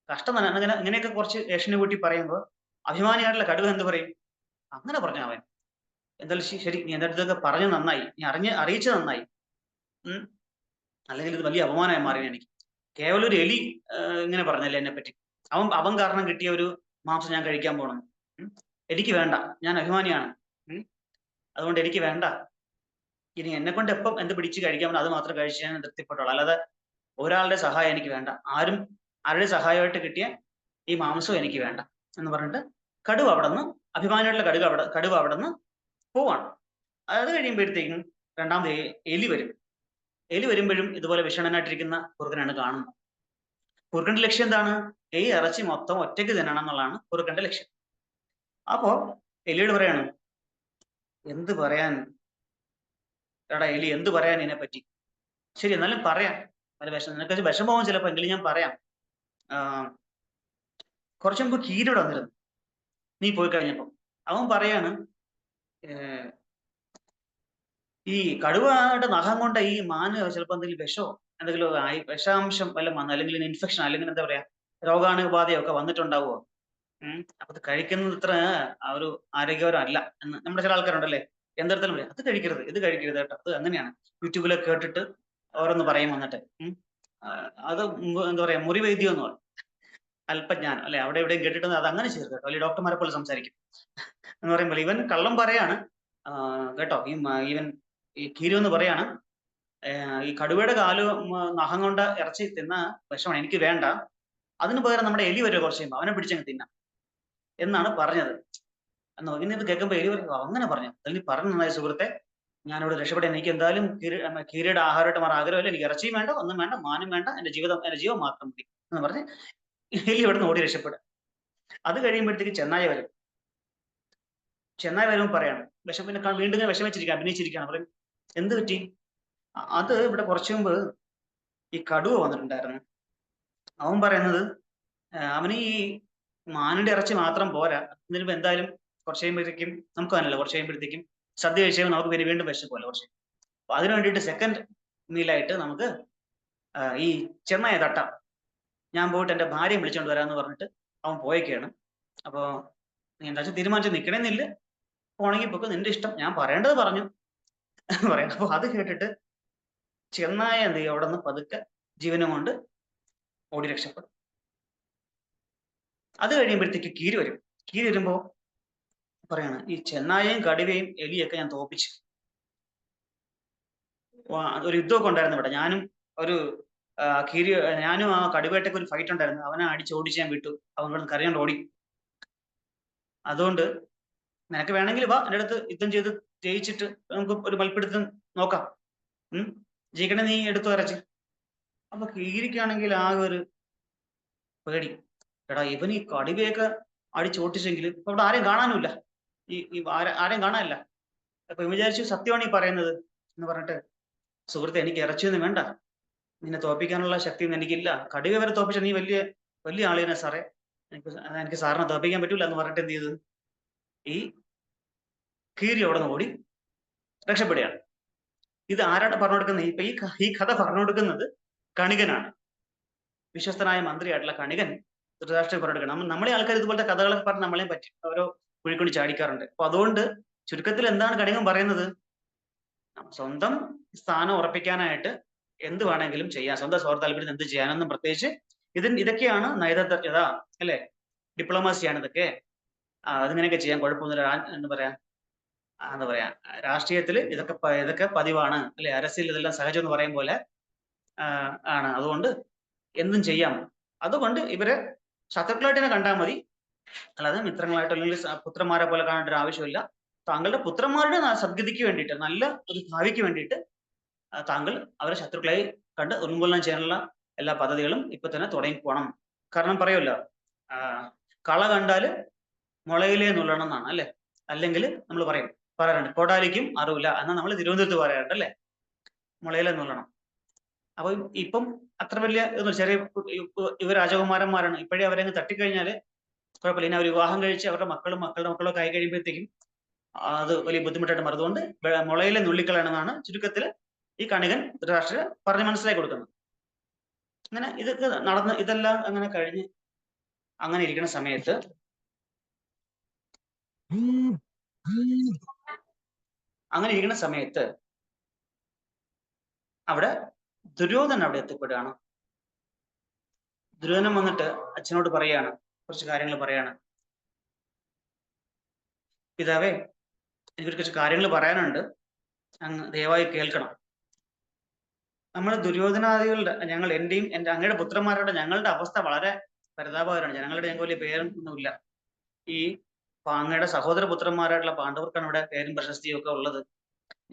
കഷ്ടം തന്നെ. അങ്ങനെ ഇങ്ങനെയൊക്കെ കുറച്ച് ഏഷനെ കൂട്ടി പറയുമ്പോ അഭിമാനിയായിട്ടുള്ള കടുവ എന്ത് പറയും, അങ്ങനെ പറഞ്ഞ അവൻ എന്തായാലും ശരി, നീ എന്റെ അടുത്തൊക്കെ പറഞ്ഞു നന്നായി, നീ അറിയിച്ചു നന്നായി, അല്ലെങ്കിൽ ഇത് വലിയ അപമാനമായി മാറി എനിക്ക്. കേവലം ഒരു എലി ഇങ്ങനെ പറഞ്ഞല്ലേ എന്നെ പറ്റി, അവൻ കാരണം കിട്ടിയ ഒരു മാംസം ഞാൻ കഴിക്കാൻ പോണം, എനിക്ക് വേണ്ട, ഞാൻ അഭിമാനിയാണ്, അതുകൊണ്ട് എനിക്ക് വേണ്ട. ഇനി എന്നെ കൊണ്ട് എപ്പം എന്ത് പിടിച്ച് കഴിക്കാമോ അത് മാത്രം കഴിച്ച് ഞാൻ തൃപ്തിപ്പെട്ടോളാം, അല്ലാതെ ഒരാളുടെ സഹായം എനിക്ക് വേണ്ട, ആരുടെ സഹായമായിട്ട് കിട്ടിയ ഈ മാംസം എനിക്ക് വേണ്ട എന്ന് പറഞ്ഞിട്ട് കടുവ അവിടെ നിന്ന്, അഭിമാനിയായിട്ടുള്ള കടുവ അവിടെ നിന്ന് പോവാണ്. അത് കഴിയുമ്പോഴത്തേക്കും രണ്ടാമത് എലി വരും. എലി വരുമ്പോഴും ഇതുപോലെ വിഷണ്ണനായിട്ടിരിക്കുന്ന കുറുക്കനാണ് കാണുന്നത്. കുറുക്കന്റെ ലക്ഷ്യം എന്താണ്? ഈ ഇറച്ചി മൊത്തം ഒറ്റയ്ക്ക് തിന്നണം എന്നുള്ളതാണ് കുറുക്കന്റെ ലക്ഷ്യം. അപ്പോ എലിയോട് പറയാണ്, എന്ത് പറയാൻ എടാ എലി, എന്ത് പറയാൻ ഇതിനെപ്പറ്റി, ശരി എന്നാലും പറയാം, നിനക്ക് വിഷമമാവും ചിലപ്പോ, എങ്കിലും ഞാൻ പറയാം. കുറച്ചു മുമ്പ് കീരിയോട് വന്നിരുന്നു നീ പോയി കഴിഞ്ഞപ്പോ. അവൻ പറയാണ്, ഈ കടുവയുടെ നഖം കൊണ്ട് ഈ മാന് ചിലപ്പോ എന്തെങ്കിലും വിഷമോ എന്തെങ്കിലും വിഷാംശം വല്ലതും വന്നു, അല്ലെങ്കിൽ ഇൻഫെക്ഷൻ, അല്ലെങ്കിൽ എന്താ പറയാ രോഗാണുബാധയോ ഒക്കെ വന്നിട്ടുണ്ടാവുമോ, അപ്പൊ അത് കഴിക്കുന്നത് ഇത്ര ഒരു ആരോഗ്യപരമല്ല എന്ന് നമ്മുടെ ചില ആൾക്കാരുണ്ടല്ലേ, എന്തെടുത്താലും പറയാം അത് കഴിക്കരുത്, ഇത് കഴിക്കരുത് കേട്ടോ, അത് അങ്ങനെയാണ്. യൂട്യൂബിലൊക്കെ കേട്ടിട്ട് ഓരോന്ന് പറയും വന്നിട്ട്, അത് എന്താ പറയാ മുറിവൈദ്യം എന്ന് പറയും, അല്പജ്ഞാനം അല്ലെ, അവിടെ എവിടെയും കേട്ടിട്ട് അത് അങ്ങനെ ചെയ്തു കേട്ടോ, അല്ലെങ്കിൽ ഡോക്ടർമാരെ പോലെ സംസാരിക്കും എന്ന് പറയുമ്പോൾ ഇവൻ കള്ളം പറയാണ് കേട്ടോ. ഇവൻ ഈ കീരു എന്ന് പറയാണ്, ഈ കടുവയുടെ നഖം കൊണ്ട് ഇറച്ചി തിന്ന വിഷമാണ്, എനിക്ക് വേണ്ട, അതിന് പകരം നമ്മുടെ എലി വരെ കുറച്ച് കഴിയുമ്പോൾ അവനെ പിടിച്ചങ്ങ് തിന്നാം എന്നാണ് പറഞ്ഞത്. ഇങ്ങനെ ഇത് കേൾക്കുമ്പോൾ എലി പറയും, അങ്ങനെ പറഞ്ഞു, അല്ലെങ്കിൽ പറഞ്ഞു നന്നായി സുഹൃത്തെ, ഞാനിവിടെ രക്ഷപ്പെടാൻ, എനിക്ക് എന്തായാലും കീരിയുടെ ആഹാരമായിട്ട് മാറാൻ ആഗ്രഹമില്ല, എനിക്ക് ഇറച്ചിയും വേണ്ട, ഒന്നും വേണ്ട, മാനും വേണ്ട, എന്റെ ജീവൻ മാത്രം മതി എന്ന് പറഞ്ഞ് എലി ഇവിടെ നിന്ന് ഓടി രക്ഷപ്പെടും. അത് കഴിയുമ്പോഴത്തേക്ക് ചെന്നായ വരും. ചെന്നായി വരുമ്പോൾ പറയാണ്, വിഷപ്പിനെ വീണ്ടും ഇങ്ങനെ വിഷമിച്ചിരിക്കുക, അഭിനയിച്ചിരിക്കുകയാണ്. പറയും, എന്ത് പറ്റി? അത് ഇവിടെ കുറച്ചു മുമ്പ് ഈ കടുവ വന്നിട്ടുണ്ടായിരുന്നു. അവൻ പറയുന്നത് അവന് ഈ മാനിന്റെ ഇറച്ചി മാത്രം പോരാ, എന്നിട്ട് എന്തായാലും കുറച്ച് കഴിയുമ്പോഴത്തേക്കും നമുക്ക് തന്നെയല്ല, കുറച്ച് കഴിയുമ്പോഴത്തേക്കും സദ്യ കഴിച്ച് കഴിയുമ്പോൾ നമുക്ക് പിന്നെ വീണ്ടും വിശക്കുമല്ലോ കുറച്ച്. അപ്പൊ അതിന് വേണ്ടിയിട്ട് സെക്കൻഡ് മീലായിട്ട് നമുക്ക് ഈ ചെന്നായ തട്ടാം. ഞാൻ പോയിട്ട് എൻ്റെ ഭാര്യയെ വിളിച്ചോണ്ട് വരാമെന്ന് പറഞ്ഞിട്ട് അവൻ പോയേക്കാണ്. അപ്പൊ നീ എന്താ വെച്ചാൽ തീരുമാനിച്ചു, നിക്കണമെന്നില്ല, പോണെങ്കിൽ പൊക്കോ, നിന്റെ ഇഷ്ടം, ഞാൻ പറയേണ്ടത് പറഞ്ഞു പറയണം. അപ്പൊ അത് കേട്ടിട്ട് ചെന്നായ എന്ത് ചെയ്യും, അവിടെ നിന്ന് പതുക്കെ ജീവനും കൊണ്ട് ഓടി രക്ഷപ്പെടും. അത് കഴിയുമ്പോഴത്തേക്ക് കീരി വരും. കീരി വരുമ്പോ പറയാണ്, ഈ ചെന്നായയും കടുവയും എലിയൊക്കെ ഞാൻ തോപ്പിച്ചു. ഒരു യുദ്ധമൊക്കെ ഉണ്ടായിരുന്നു ഇവിടെ. ഒരു കീരി ഞാനും ആ കടുവയായിട്ടൊക്കെ ഒരു ഫൈറ്റ് ഉണ്ടായിരുന്നു. അവനെ അടിച്ചോടിച്ച് ഞാൻ വിട്ടു. അവൻ ഇവിടെ കരയാണ്ട് ഓടി. അതുകൊണ്ട് നിനക്ക് വേണമെങ്കിൽ വാ, എൻ്റെ അടുത്ത് യുദ്ധം ചെയ്ത് ജയിച്ചിട്ട് നമുക്ക് ഒരു മൽപ്പിടുത്തം നോക്കാം. ജയിക്കണേ നീ എടുത്തു വരച്ച്. അപ്പൊ കീരിക്കാണെങ്കിൽ ആകെ ഒരു പേടി. എടാ, ഇവൻ ഈ കടുവയൊക്കെ അടിച്ചോട്ടിച്ചെങ്കിൽ ഇപ്പൊ അവിടെ ആരെയും കാണാനുമില്ല, ആരെയും കാണാനില്ല. അപ്പൊ വിചാരിച്ചു സത്യമാണ് ഈ പറയുന്നത് എന്ന് പറഞ്ഞിട്ട്, സുഹൃത്തെ എനിക്ക് ഇറച്ചിയൊന്നും വേണ്ട, നിന്നെ തോപ്പിക്കാനുള്ള ശക്തിയൊന്നും എനിക്കില്ല. കടുവ വരെ തോപ്പിച്ച നീ വലിയ വലിയ ആളിനെ സാറേ, എനിക്ക് സാറിനെ തോപ്പിക്കാൻ പറ്റൂല എന്ന് പറഞ്ഞിട്ട് എന്ത് ചെയ്തു, ഈ കീരി അവിടെ നിന്ന് ഓടി രക്ഷപ്പെടുകയാണ്. ഇത് ആരാണ് പറഞ്ഞു കൊടുക്കുന്നത്? ഇപ്പൊ ഈ കഥ പറഞ്ഞു കൊടുക്കുന്നത് കണികനാണ്. വിശ്വസ്തനായ മന്ത്രിയായിട്ടുള്ള കണികൻ ധൃതരാഷ്ട്രം പറഞ്ഞു കൊടുക്കണം. നമ്മളെ ആൾക്കാർ ഇതുപോലത്തെ കഥകളൊക്കെ പറഞ്ഞ് നമ്മളെയും പറ്റി ഓരോ കുഴിക്കൊണ്ട് ചാടിക്കാറുണ്ട്. അപ്പൊ അതുകൊണ്ട് ചുരുക്കത്തിൽ എന്താണ് കണികൻ പറയുന്നത്? സ്വന്തം സ്ഥാനം ഉറപ്പിക്കാനായിട്ട് എന്ത് വേണമെങ്കിലും ചെയ്യാം, സ്വന്തം സ്വാർത്ഥ താല്പര്യത്തിന് എന്ത് ചെയ്യാനൊന്നും പ്രത്യേകിച്ച് ഇതൊക്കെയാണ് നയതന്ത്രജ്ഞത, അല്ലെ, ഡിപ്ലോമസിയാണ് ഇതൊക്കെ. അതിങ്ങനെയൊക്കെ ചെയ്യാൻ കുഴപ്പമൊന്നുമില്ല. എന്താ പറയാ, രാഷ്ട്രീയത്തിൽ ഇതൊക്കെ പതിവാണ്, അല്ലെ, അരസിൽ ഇതെല്ലാം സഹജം എന്ന് പറയും പോലെ ആണ്. അതുകൊണ്ട് എന്തും ചെയ്യാം. അതുകൊണ്ട് ഇവരെ ശത്രുക്കളായിട്ട് തന്നെ കണ്ടാൽ മതി, അല്ലാതെ മിത്രങ്ങളായിട്ട് അല്ലെങ്കിൽ പുത്രന്മാരെ പോലെ കാണേണ്ട ഒരു ആവശ്യമില്ല. താങ്കളുടെ പുത്രന്മാരുടെ സദ്ഗതിക്ക് വേണ്ടിയിട്ട്, നല്ല ഒരു ഭാവിക്ക് വേണ്ടിയിട്ട് താങ്കൾ അവരെ ശത്രുക്കളായി കണ്ട് ഉന്മൂലനം ചെയ്യാനുള്ള എല്ലാ പദ്ധതികളും ഇപ്പൊ തന്നെ തുടങ്ങി പോകണം. കാരണം പറയുമല്ലോ, കള കണ്ടാല് മുളയിലേ നുള്ളണം എന്നാണ്, അല്ലെ. അല്ലെങ്കിൽ നമ്മൾ പറയാറുണ്ട് കൊടാലിക്കും അറിവില്ല എന്നാൽ നമ്മൾ തിരുവനന്തപുരത്ത് പറയാറുണ്ട്, അല്ലെ, മുളയിലെ നുള്ളണം. അപ്പൊ ഇപ്പം അത്ര വലിയ ചെറിയ ഇവ രാജകുമാരന്മാരാണ്. ഇപ്പോഴേ അവരെ തട്ടിക്കഴിഞ്ഞാല് കുഴപ്പമില്ല. ഇനി അവർ വിവാഹം കഴിച്ച് അവരുടെ മക്കളുടെ മക്കളും ഒക്കെ ആയി കഴിയുമ്പോഴത്തേക്കും അത് വലിയ ബുദ്ധിമുട്ടായിട്ട് മാറും. അതുകൊണ്ട് മുളയിലെ നുള്ളിക്കളയണമെന്നാണ് ചുരുക്കത്തിൽ ഈ കണികൻ ധൃതരാഷ്ട്രന് പറഞ്ഞ് മനസ്സിലാക്കി കൊടുക്കുന്നത്. അങ്ങനെ ഇതൊക്കെ നടന്ന് ഇതെല്ലാം അങ്ങനെ കഴിഞ്ഞ് അങ്ങനെ ഇരിക്കുന്ന സമയത്ത് അവിടെ ദുര്യോധനൻ അവിടെ എത്തിപ്പെടുകയാണ്. ദുര്യോധനൻ വന്നിട്ട് അച്ഛനോട് പറയാണ്, കുറച്ച് കാര്യങ്ങൾ പറയാണ്. പിതാവേ, എനിക്കൊരു കുറച്ച് കാര്യങ്ങൾ പറയാനുണ്ട്, അങ്ങ് ദയവായി കേൾക്കണം. നമ്മൾ ദുര്യോധനാദികളുടെ, എന്റെയും അങ്ങയുടെ പുത്രന്മാരുടെ ഞങ്ങളുടെ അവസ്ഥ വളരെ പരിതാപകരമാണ്. ഞങ്ങൾക്ക് വലിയ പേരൊന്നുമില്ല. ഈ അങ്ങയുടെ സഹോദര പുത്രന്മാരായിട്ടുള്ള പാണ്ഡവർക്കാണ് ഇവിടെ പേരും പ്രശസ്തിയും ഒക്കെ ഉള്ളത്.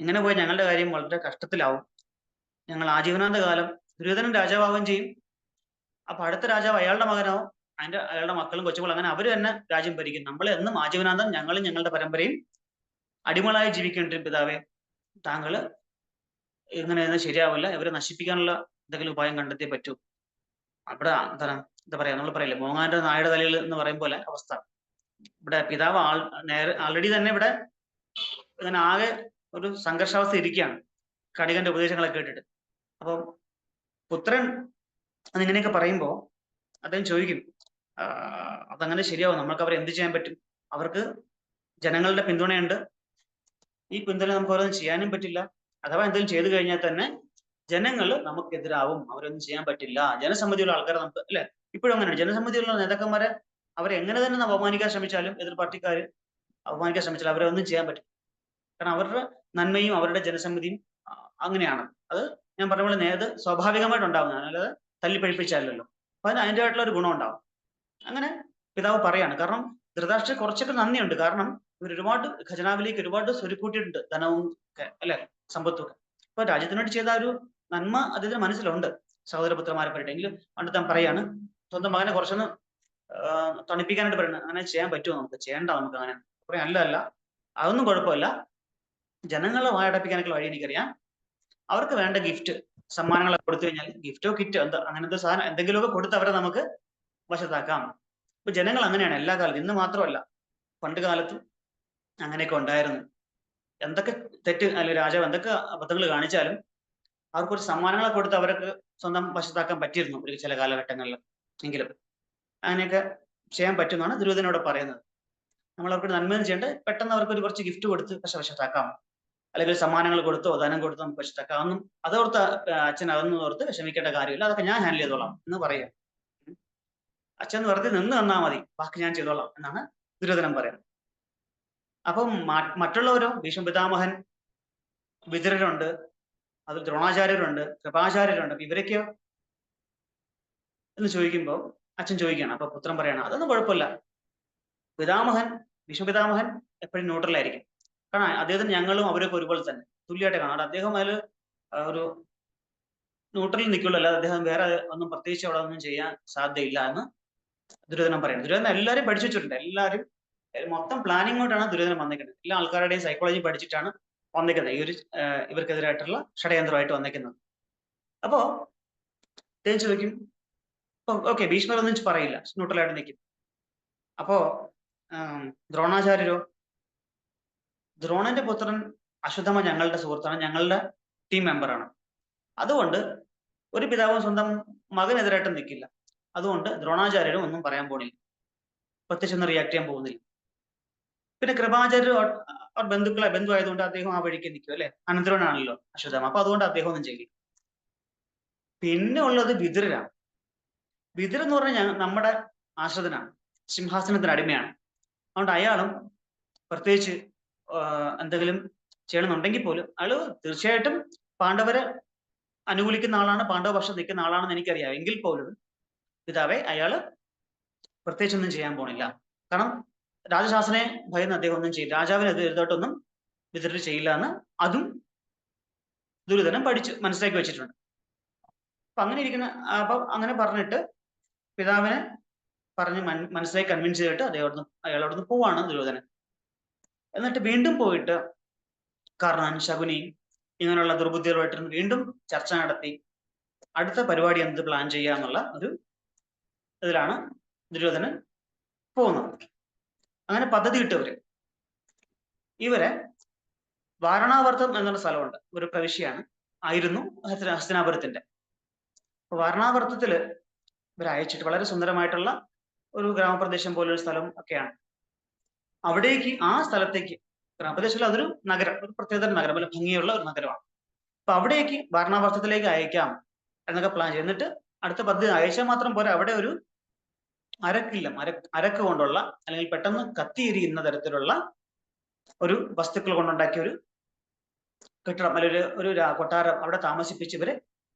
ഇങ്ങനെ പോയി ഞങ്ങളുടെ കാര്യം വളരെ കഷ്ടത്തിലാവും. ഞങ്ങൾ ആജീവനാന്ത കാലം ദുര്യോധനൻ രാജാവാകുകയും ചെയ്യും. അപ്പൊ അടുത്ത രാജാവ് അയാളുടെ മകനാവും, അയാളുടെ മക്കളും കൊച്ചുമക്കളും, അങ്ങനെ അവര് തന്നെ രാജ്യം ഭരിക്കും. നമ്മൾ എന്നും ആജീവനാന്തം ഞങ്ങളും ഞങ്ങളുടെ പരമ്പരയും അടിമകളായി ജീവിക്കേണ്ടി പിതാവേ. താങ്കൾ ഇങ്ങനെ ശരിയാവില്ല, ഇവരെ നശിപ്പിക്കാനുള്ള എന്തെങ്കിലും ഉപായം കണ്ടെത്തിയേ പറ്റൂ. അവിടെ എന്താ പറയാ, നമ്മൾ പറയില്ലേ മോങ്ങാന്റെ നായുടെ തലയിൽ എന്ന് പറയും പോലെ അവസ്ഥ. ഇവിടെ പിതാവ് ആൾറെഡി തന്നെ ഇവിടെ ഇങ്ങനെ ആകെ ഒരു സംഘർഷാവസ്ഥ ഇരിക്കുകയാണ് കണികന്റെ ഉപദേശങ്ങളൊക്കെ കേട്ടിട്ട്. അപ്പൊ പുത്രൻ അതിങ്ങനെയൊക്കെ പറയുമ്പോ അദ്ദേഹം ചോദിക്കും, അതങ്ങനെ ശരിയാവും, നമ്മൾക്ക് അവരെ എന്ത് ചെയ്യാൻ പറ്റും? അവർക്ക് ജനങ്ങളുടെ പിന്തുണയുണ്ട്. ഈ പിന്തുണ നമുക്ക് ഓരോന്നും ചെയ്യാനും പറ്റില്ല. അഥവാ എന്തെങ്കിലും ചെയ്തു കഴിഞ്ഞാൽ തന്നെ ജനങ്ങൾ നമുക്കെതിരാവും, അവരൊന്നും ചെയ്യാൻ പറ്റില്ല. ജനസമ്മതിയുള്ള ആൾക്കാരെ നമുക്ക്, അല്ലെ, ഇപ്പോഴും അങ്ങനെയാണ്. ജനസമ്മതിയുള്ള നേതാക്കന്മാരെ അവരെ എങ്ങനെ തന്നെ അപമാനിക്കാൻ ശ്രമിച്ചാലും, എതിർ പാർട്ടിക്കാർ അപമാനിക്കാൻ ശ്രമിച്ചാലും അവരെ ഒന്നും ചെയ്യാൻ പറ്റും. കാരണം അവരുടെ നന്മയും അവരുടെ ജനസമ്മതിയും അങ്ങനെയാണ്. അത് ഞാൻ പറഞ്ഞ പോലെ നേത് സ്വാഭാവികമായിട്ട് ഉണ്ടാവുന്നതാണ്, അല്ലാതെ തല്ലിപ്പഴിപ്പിച്ചാലല്ലോ. അപ്പൊ അതിന് അതിൻ്റെതായിട്ടുള്ള ഒരു ഗുണം ഉണ്ടാവും. അങ്ങനെ പിതാവ് പറയാണ്. കാരണം ധൃതരാഷ്ട്രന് കുറച്ചൊക്കെ നന്ദിയുണ്ട്. കാരണം ഇവർ ഒരുപാട് ഖജനാവിലേക്ക് ഒരുപാട് സ്വരുക്കൂട്ടിയിട്ടുണ്ട്, ധനവും ഒക്കെ, അല്ലെ, സമ്പത്തും ഒക്കെ. അപ്പൊ രാജ്യത്തിന് വേണ്ടി ചെയ്ത ഒരു നന്മ അദ്ദേഹത്തിന് മനസ്സിലുണ്ട്, സഹോദരപുത്രന്മാരെ പറ്റിയെങ്കിലും. പണ്ട് താൻ പറയാണ്, സ്വന്തം മകനെ കുറച്ചൊന്ന് തണുപ്പിക്കാനായിട്ട് പറയുന്നത്. അങ്ങനെ ചെയ്യാൻ പറ്റുമോ? നമുക്ക് ചെയ്യണ്ട, നമുക്ക് അങ്ങനെ പറയാം. അല്ല, അതൊന്നും കുഴപ്പമില്ല, ജനങ്ങളെ വായടപ്പിക്കാനൊക്കെ വഴി എനിക്കറിയാം. അവർക്ക് വേണ്ട ഗിഫ്റ്റ് സമ്മാനങ്ങളൊക്കെ കൊടുത്തു കഴിഞ്ഞാൽ, ഗിഫ്റ്റോ കിറ്റോ അങ്ങനത്തെ സാധനം എന്തെങ്കിലുമൊക്കെ കൊടുത്ത് അവരെ നമുക്ക് വശത്താക്കാം. ഇപ്പൊ ജനങ്ങൾ അങ്ങനെയാണ് എല്ലാ കാലത്തും, ഇന്ന് മാത്രമല്ല, പണ്ട് കാലത്തും അങ്ങനെയൊക്കെ ഉണ്ടായിരുന്നു. എന്തൊക്കെ തെറ്റ് അല്ലെങ്കിൽ രാജാവ് എന്തൊക്കെ അബദ്ധങ്ങൾ കാണിച്ചാലും അവർക്ക് ഒരു സമ്മാനങ്ങളെ കൊടുത്ത് അവർക്ക് സ്വന്തം വശത്താക്കാൻ പറ്റിയിരുന്നു ഒരു ചില കാലഘട്ടങ്ങളിൽ. എങ്കിലും അങ്ങനെയൊക്കെ ചെയ്യാൻ പറ്റുമെന്നാണ് ദുര്യോധനോട് പറയുന്നത്. നമ്മൾ അവർക്ക് നന്മയും ചെയ്യേണ്ടത് പെട്ടെന്ന് അവർക്ക് ഒരു കുറച്ച് ഗിഫ്റ്റ് കൊടുത്ത് വശത്താക്കാം, അല്ലെങ്കിൽ സമ്മാനങ്ങൾ കൊടുത്തോ ധനം കൊടുത്തോ നമുക്ക് വശത്താക്കാം. ഒന്നും അതോർത്ത് അച്ഛൻ അതൊന്നും ഓർത്ത് വിഷമിക്കേണ്ട കാര്യമില്ല, അതൊക്കെ ഞാൻ ഹാൻഡിൽ ചെയ്തോളാം എന്ന് പറയുക. അച്ഛൻ വെറുതെ നിന്ന് തന്നാ മതി, ബാക്കി ഞാൻ ചെയ്തോളാം എന്നാണ് ദുര്യോധനൻ പറയുന്നത്. അപ്പം മറ്റുള്ളവരോ ഭീഷ്മ പിതാമഹൻ, വിതുരരുണ്ട്, അതിൽ ദ്രോണാചാര്യരുണ്ട്, കൃപാചാര്യരുണ്ട്. അപ്പൊ ഇവരൊക്കെയോ എന്ന് ചോദിക്കുമ്പോൾ അച്ഛൻ ചോദിക്കുകയാണ്. അപ്പൊ പുത്രൻ പറയണം അതൊന്നും കുഴപ്പമില്ല, പിതാമഹൻ ഭീഷ്മ പിതാമഹൻ എപ്പോഴും ന്യൂട്രലായിരിക്കും. കാരണം അദ്ദേഹത്തിന് ഞങ്ങളും അവരൊക്കെ ഒരുപോലെ തന്നെ തുല്യമായിട്ട് കാണാം. അദ്ദേഹം അതിൽ ഒരു ന്യൂട്രലിൽ നിൽക്കുള്ളൂ, അല്ലാതെ അദ്ദേഹം വേറെ ഒന്നും പ്രത്യേകിച്ച് അവിടെ ഒന്നും ചെയ്യാൻ സാധ്യതയില്ല എന്ന് ദുര്യോധനൻ പറയുന്നത്. ദുര്യോധനൻ എല്ലാവരും പഠിച്ചു വെച്ചിട്ടുണ്ട്. എല്ലാവരും മൊത്തം പ്ലാനിങ് കൊണ്ടാണ് ദുര്യോധനൻ വന്നിരിക്കുന്നത്. എല്ലാ ആൾക്കാരുടെയും സൈക്കോളജി പഠിച്ചിട്ടാണ് വന്നിരിക്കുന്നത്, ഈ ഒരു ഇവർക്കെതിരായിട്ടുള്ള ഷഡയന്ത്രമായിട്ട് വന്നിരിക്കുന്നത്. അപ്പോ അദ്ദേഹം ചോദിക്കും, ഓക്കെ ഭീഷ്മർ ഒന്നും പറയില്ല, ന്യൂട്രലായിട്ട് നിൽക്കും. അപ്പോ ദ്രോണാചാര്യരോ, ദ്രോണന്റെ പുത്രൻ അശ്വത്ഥമ ഞങ്ങളുടെ സുഹൃത്താണ്, ഞങ്ങളുടെ ടീം മെമ്പറാണ്. അതുകൊണ്ട് ഒരു പിതാവും സ്വന്തം മകനെതിരായിട്ട് നിൽക്കില്ല. അതുകൊണ്ട് ദ്രോണാചാര്യരും ഒന്നും പറയാൻ പോണില്ല, പ്രത്യേകിച്ചൊന്നും റിയാക്ട് ചെയ്യാൻ പോകുന്നില്ല. പിന്നെ കൃപാചാര്യർ ബന്ധു ആയതുകൊണ്ട് അദ്ദേഹം ആ വഴിക്ക് നിൽക്കും അല്ലെ, അനന്തരവനാണല്ലോ അശ്വത്ഥമ, അപ്പൊ അതുകൊണ്ട് അദ്ദേഹം ഒന്നും ചെയ്യില്ല. പിന്നെ ഉള്ളത് വിതുരരാണ്. വിതുരൻ എന്ന് പറഞ്ഞാൽ നമ്മുടെ ആശ്രിതനാണ്, സിംഹാസനത്തിന് അടിമയാണ്. അതുകൊണ്ട് അയാളും പ്രത്യേകിച്ച് എന്തെങ്കിലും ചെയ്യണമെന്നുണ്ടെങ്കിൽ പോലും അയാൾ തീർച്ചയായിട്ടും പാണ്ഡവരെ അനുകൂലിക്കുന്ന ആളാണ്, പാണ്ഡവപക്ഷം നിൽക്കുന്ന ആളാണെന്ന് എനിക്കറിയാം. എങ്കിൽ പോലും പിതാവെ അയാള് പ്രത്യേകിച്ചൊന്നും ചെയ്യാൻ പോണില്ല. കാരണം രാജശാസനെ ഭയന്ന് അദ്ദേഹം ഒന്നും ചെയ്യില്ല, രാജാവിന് എതിർത്തോട്ടൊന്നും വിതുരർ ചെയ്യില്ല എന്ന് അതും ദുര്യോധനൻ മനസ്സിലാക്കി വെച്ചിട്ടുണ്ട്. അപ്പൊ അങ്ങനെ പറഞ്ഞിട്ട് പിതാവിനെ പറഞ്ഞ് മനസ്സിലാക്കി കൺവിൻസ് ചെയ്തിട്ട് അയാളോടൊന്ന് പോവാണ് ദുര്യോധനൻ. എന്നിട്ട് വീണ്ടും പോയിട്ട് കർണൻ, ശകുനി ഇങ്ങനെയുള്ള ദുർബുദ്ധികളുമായിട്ട് വീണ്ടും ചർച്ച നടത്തി അടുത്ത പരിപാടി എന്ത് പ്ലാൻ ചെയ്യുക എന്നുള്ള ഒരു ഇതിലാണ് ദുര്യോധനൻ പോകുന്നത്. അങ്ങനെ പദ്ധതി ഇട്ടവര് ഇവരെ വാരണാവർത്തം എന്നുള്ള സ്ഥലമുണ്ട്, ഒരു പ്രവിശ്യയാണ്, ആയിരുന്നു ഹസ്തിനാപുരത്തിന്റെ. അപ്പൊ വാരണാവർത്തത്തില് ഇവരെ അയച്ചിട്ട്, വളരെ സുന്ദരമായിട്ടുള്ള ഒരു ഗ്രാമപ്രദേശം പോലൊരു സ്ഥലം ഒക്കെയാണ്. അവിടേക്ക്, ആ സ്ഥലത്തേക്ക്, ഗ്രാമപ്രദേശത്തിൽ അതൊരു നഗരം, ഒരു പ്രത്യേക നഗരം, അല്ല ഭംഗിയുള്ള ഒരു നഗരമാണ്. അപ്പൊ അവിടേക്ക് വാരണാവർത്തത്തിലേക്ക് അയക്കാം എന്നൊക്കെ പ്ലാൻ ചെയ്യും. എന്നിട്ട് അടുത്ത പദ്ധതി അയച്ചാൽ മാത്രം പോരാ, അവിടെ ഒരു അരക്ക് കൊണ്ടുള്ള, അല്ലെങ്കിൽ പെട്ടെന്ന് കത്തിയെരിയുന്ന തരത്തിലുള്ള ഒരു വസ്തുക്കൾ കൊണ്ടുണ്ടാക്കിയ ഒരു കെട്ടിടം, അല്ലെങ്കിൽ ഒരു കൊട്ടാരം അവിടെ താമസിപ്പിച്ച് ഇവരെ